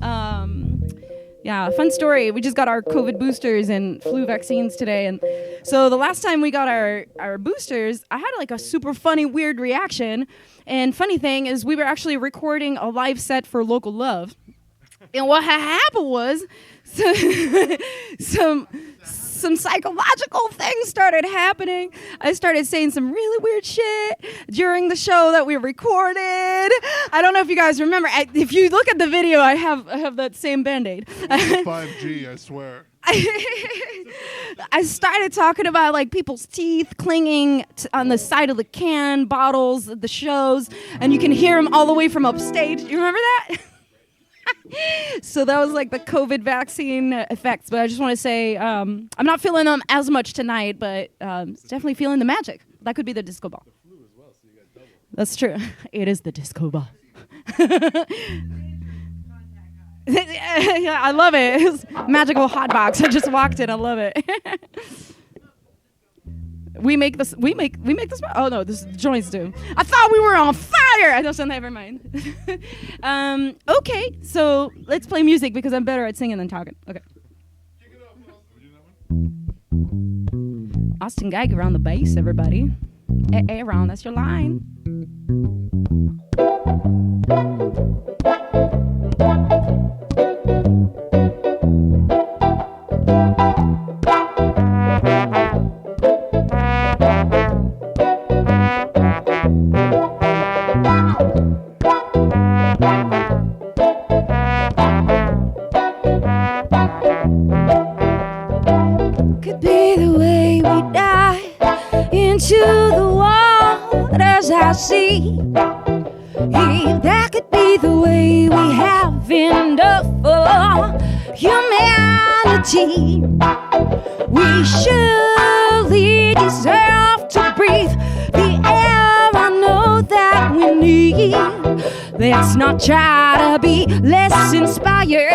Yeah, fun story. We just got our COVID boosters and flu vaccines today, and so the last time we got our boosters, I had a super funny, weird reaction. And funny thing is, we were actually recording a live set for Local Love, and what had happened was some psychological things started happening. I started saying some really weird shit during the show that we recorded. I don't know if you guys remember. If you look at the video, I have that same Band-Aid. 5G, I swear. I started talking about people's teeth clinging on the side of the can bottles at the shows, and you can hear them all the way from upstage. You remember that? So that was the COVID vaccine effects. But I just want to say I'm not feeling them as much tonight, but definitely feeling the magic. That could be the disco ball. The flu as well, so you got double. That's true. It is the disco ball. Yeah, I love it. It's magical hot box. I just walked in. I love it. We make this. Oh no, this joints do. I thought we were on fire. I don't. Never mind. Okay, so let's play music because I'm better at singing than talking. Okay. Austin Geiger on the bass, everybody. Aaron, that's your line. Could be the way we die into the waters I see. That could be the way we have enough for humanity. We We surely deserve to breathe the air I know that we need. Let's not try to be less inspired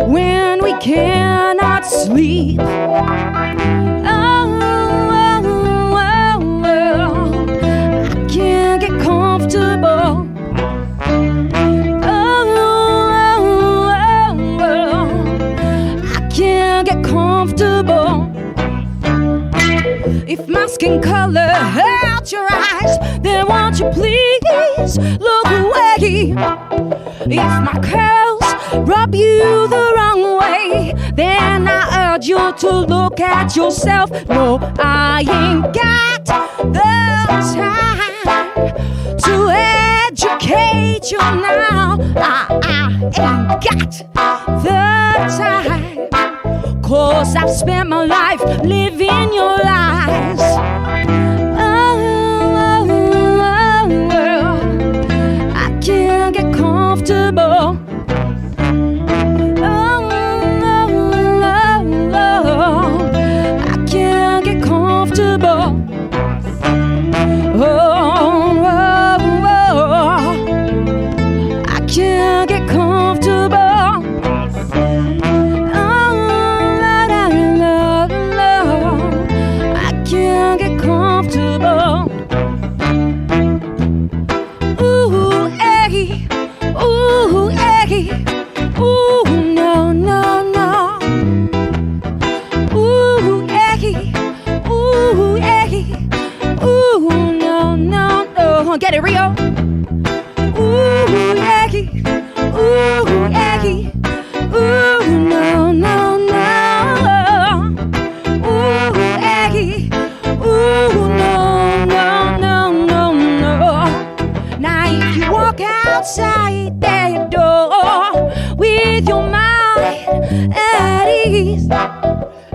when we cannot sleep. I can't get comfortable. I can't get comfortable. If my skin color hurts your eyes, then won't you please look away? If my curls rub you the wrong way, then I urge you to look at yourself. No, I ain't got the time to educate you now. I ain't got the time, 'cause I've spent my life living your lies. I can't get comfortable. I can't get comfortable. I can't get comfortable. I can't get comfortable. Ooh, eggy. Ooh, eggy. Ooh, no, no, no. Ooh, eggy. Ooh, eggy. Ooh, no, no, no. Get it, Rio. Ooh, eggy. Ooh, eggy. Ooh, no, no, no. Ooh, eggy. Ooh, no, no, no, no, no. Now if you walk outside that door with your mind at ease,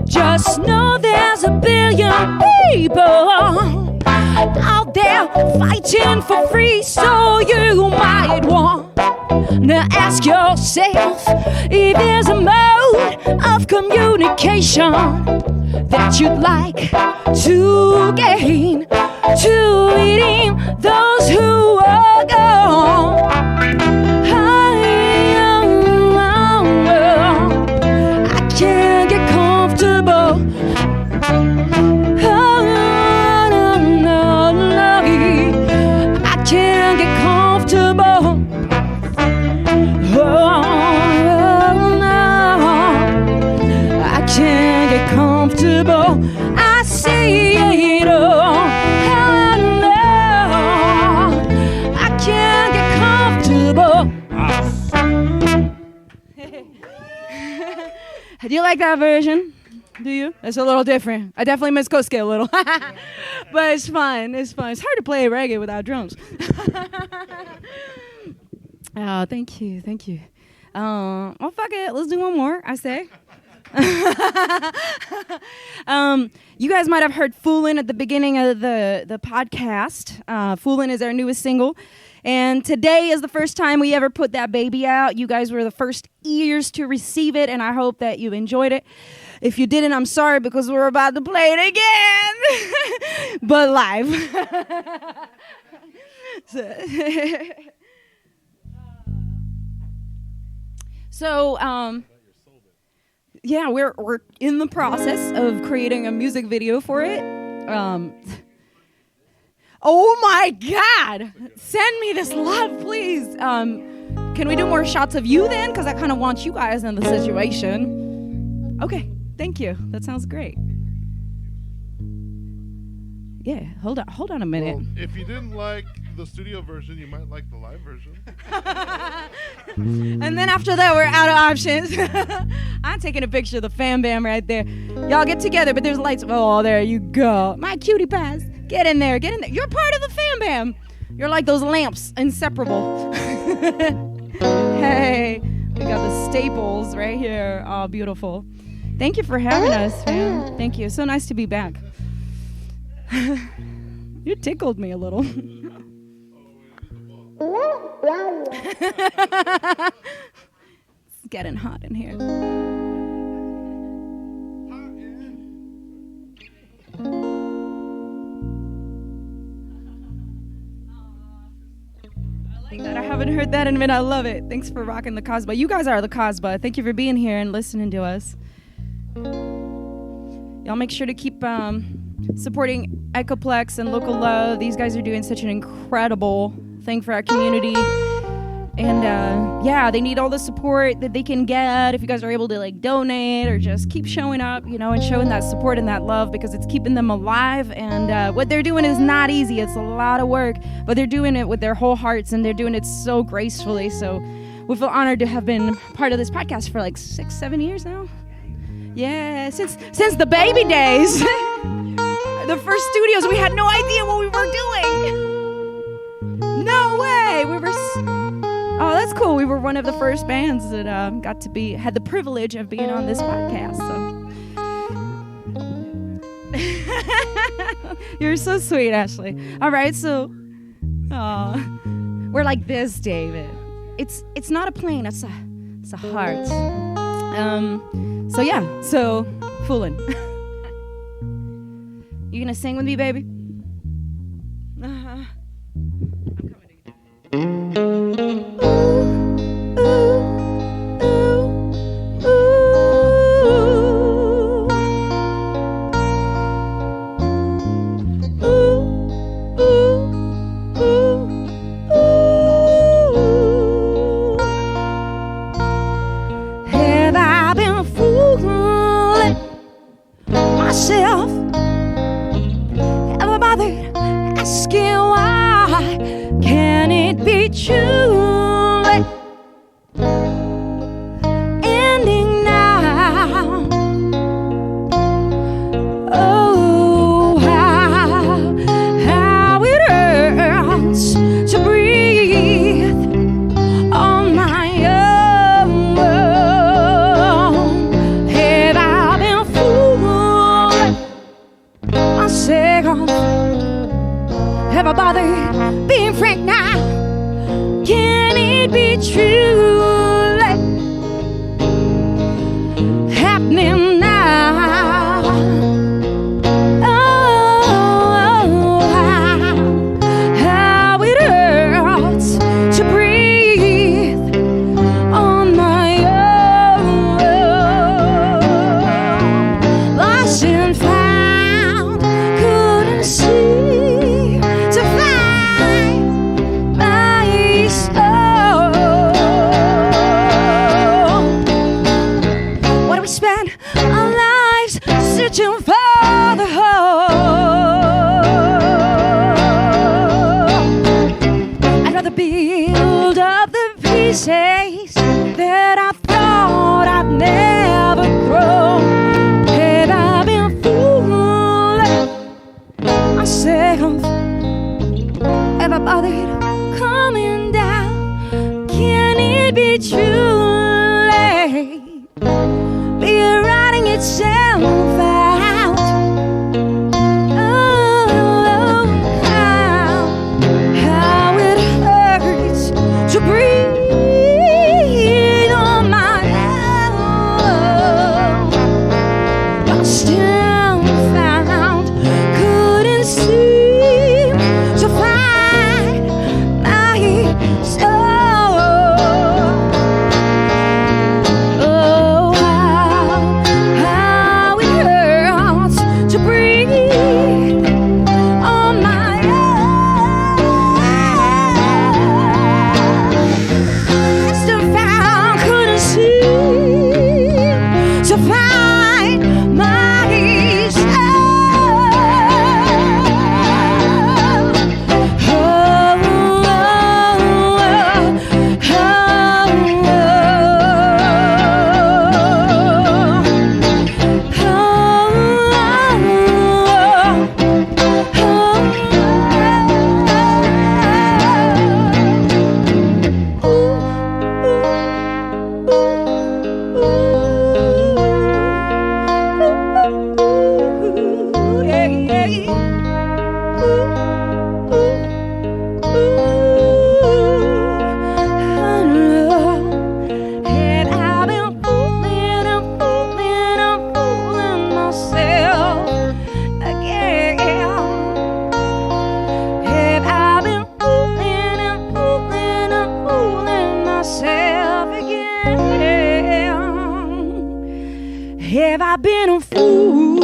just know there's a billion people out there fighting for free. So you might want to ask yourself if there's a mode of communication that you'd like to gain to redeem those who are gone. I can't get comfortable. I can't get comfortable. I can't get comfortable. I see it all. I can't get comfortable. Do you like that version? Do you? It's a little different. I definitely miss Kosuke a little. But it's fun. It's fun. It's hard to play reggae without drums. Oh, thank you. Thank you. Well, fuck it. Let's do one more, I say. You guys might have heard Foolin' at the beginning of the podcast. Foolin' is our newest single. And today is the first time we ever put that baby out. You guys were the first ears to receive it, and I hope that you enjoyed it. If you didn't, I'm sorry, because we're about to play it again. But live. So, yeah, we're in the process of creating a music video for it. Oh my God! Send me this love, please. Can we do more shots of you then? Because I kind of want you guys in the situation. Okay, thank you. That sounds great. Yeah, hold on a minute. Well, if you didn't like the studio version, you might like the live version. And then after that, we're out of options. I'm taking a picture of the fan bam right there. Y'all get together, but there's lights. Oh, there you go. My cutie pies. Get in there. Get in there. You're part of the fan bam. You're like those lamps, inseparable. Hey, we got the staples right here. Oh, beautiful. Thank you for having us, fam. Thank you. So nice to be back. You tickled me a little. It's getting hot in here. haven't heard that in a minute. I love it. Thanks for rocking the Casbah. You guys are the Casbah. Thank you for being here and listening to us. Y'all make sure to keep supporting Echoplex and Local Love. These guys are doing such an incredible thing for our community. And yeah, they need all the support that they can get. If you guys are able to like donate or just keep showing up, you know, and showing that support and that love, because it's keeping them alive. And what they're doing is not easy. It's a lot of work, but they're doing it with their whole hearts, and they're doing it so gracefully. So we feel honored to have been part of this podcast for like 6-7 years now. Yeah, since the baby days. The first studios, we had no idea what we were doing. No way. Oh, that's cool. We were one of the first bands that had the privilege of being on this podcast. So you're so sweet, Ashley. All right, so we're like this, David. It's not a plane. It's a heart. So yeah. So fooling. You gonna sing with me, baby? I'm coming to you. Have I been fooling myself? Have I bothered asking why? Can it be true? Ending now. Oh, how it hurts to breathe on my own. Have I been fooling myself? Have I bothered being frank now? Can it be true? Happening now. Oh, how it hurts to breathe on my own. Lost and found, couldn't see to find my soul. What do we spend our lives searching for the whole? I'd rather build up the pieces that I thought I'd never grow. Have I been fooling myself? Have I bothered coming down? Can it be true? Be writing itself out. Oh, how it hurts to breathe I've been a fool.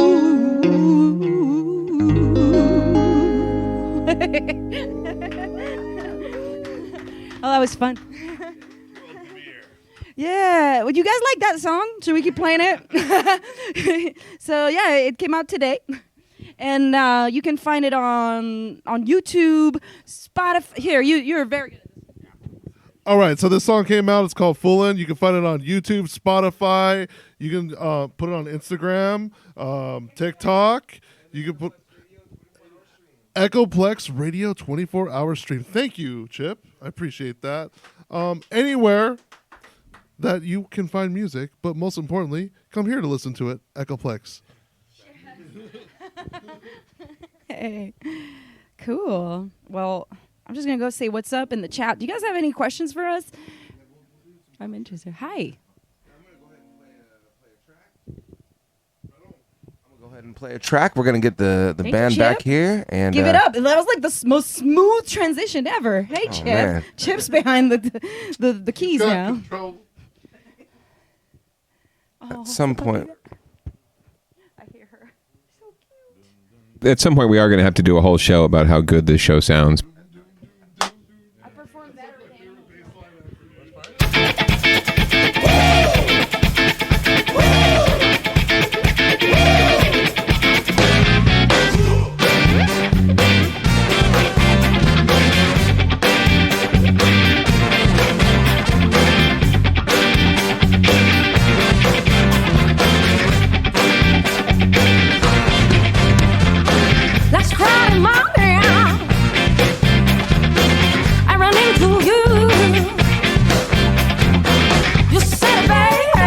Oh, that was fun. Yeah, would you guys like that song? Should we keep playing it? So yeah, it came out today, and you can find it on YouTube, Spotify. Here, you're very good. All right, so this song came out. It's called Foolin'. You can find it on YouTube, Spotify. You can put it on Instagram, TikTok. You can put Echoplex Radio 24-hour stream. Thank you, Chip. I appreciate that. Anywhere that you can find music, but most importantly, come here to listen to it, Echoplex. Hey, cool. Well, I'm just going to go say what's up in the chat. Do you guys have any questions for us? I'm interested. Hi. Go ahead and play a track. We're gonna get the Thank band you, back Chip. here and Give it up. That was like the most smooth transition ever. Hey, Chip. man. Chip's behind the keys now. At some point. I hear her. So cute. At some point, we are going to have to do a whole show about how good this show sounds. I perform better than Let's cry Monday. I run into you. You said, baby, I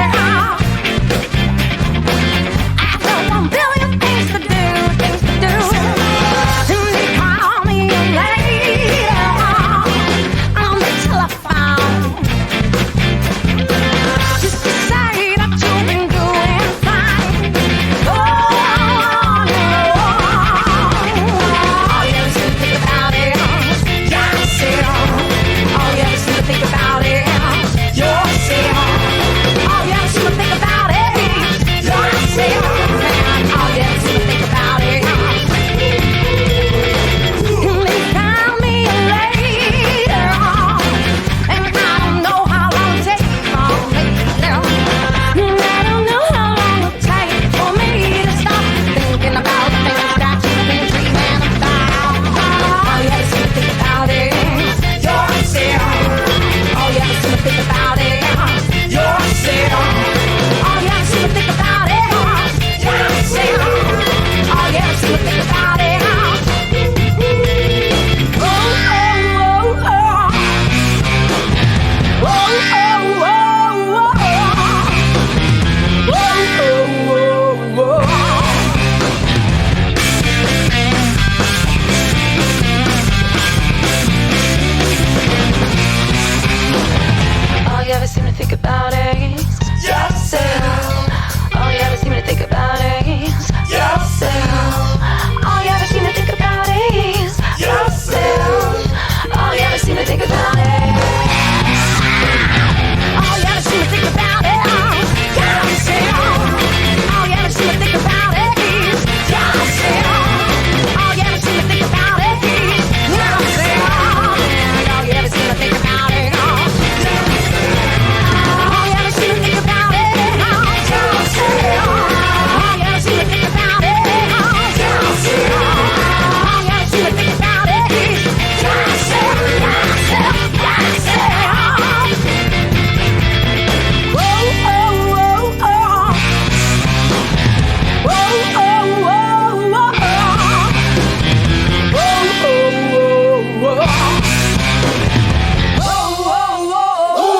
got 1 billion things to do. And they call me later on the telephone. Just to say that you've been doing fine. Oh, yeah, we should think about it. Yeah, I see. Oh, yeah, we should think about it. You're see. Oh, yeah, we should think about it. Yeah, I see. Oh, yeah, we should think about it. And they found me later on, and I don't know how long it takes for me. And I don't know how long it'll take for me to stop thinking about the things that you've been dreaming about. Oh, yeah, we should think about it. You're sick. Oh, yeah, we should think about it. You're sick. Oh, yeah, we should think about it. You're sick. Oh, yeah, we should think about it. Oh, oh, oh, oh. Oh, oh, oh, oh. Oh, oh, oh, oh. All you ever seem to think about is yourself. All you ever seem to think about is yourself. All you ever seem to think about is yourself. All you ever seem to think about it. All you ever seem to think about it is yourself. All you ever seem to think about it is yourself. All you ever seem to think about it is yourself. And all you ever seem to think about it is all you ever seem to think about it is yourself. All you ever seem to think about it is yourself. All you ever seem to think about it is yourself. Whoa, oh, oh, oh. Whoa, oh, oh, oh. Whoa, oh, oh, oh.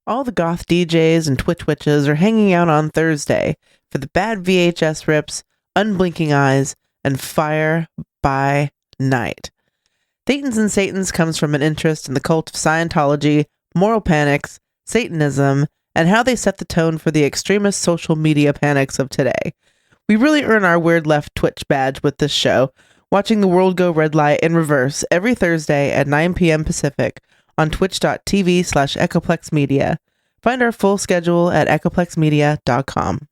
All the goth DJs and Twitch witches are hanging out on Thursday for the Bad VHS Rips, Unblinking Eyes, and Fire by Night. Thetans and Satans comes from an interest in the cult of Scientology, moral panics, Satanism, and how they set the tone for the extremist social media panics of today. We really earn our Weird Left Twitch badge with this show, watching the world go red light in reverse every Thursday at 9 p.m. Pacific on twitch.tv/EchoplexMedia. Find our full schedule at echoplexmedia.com.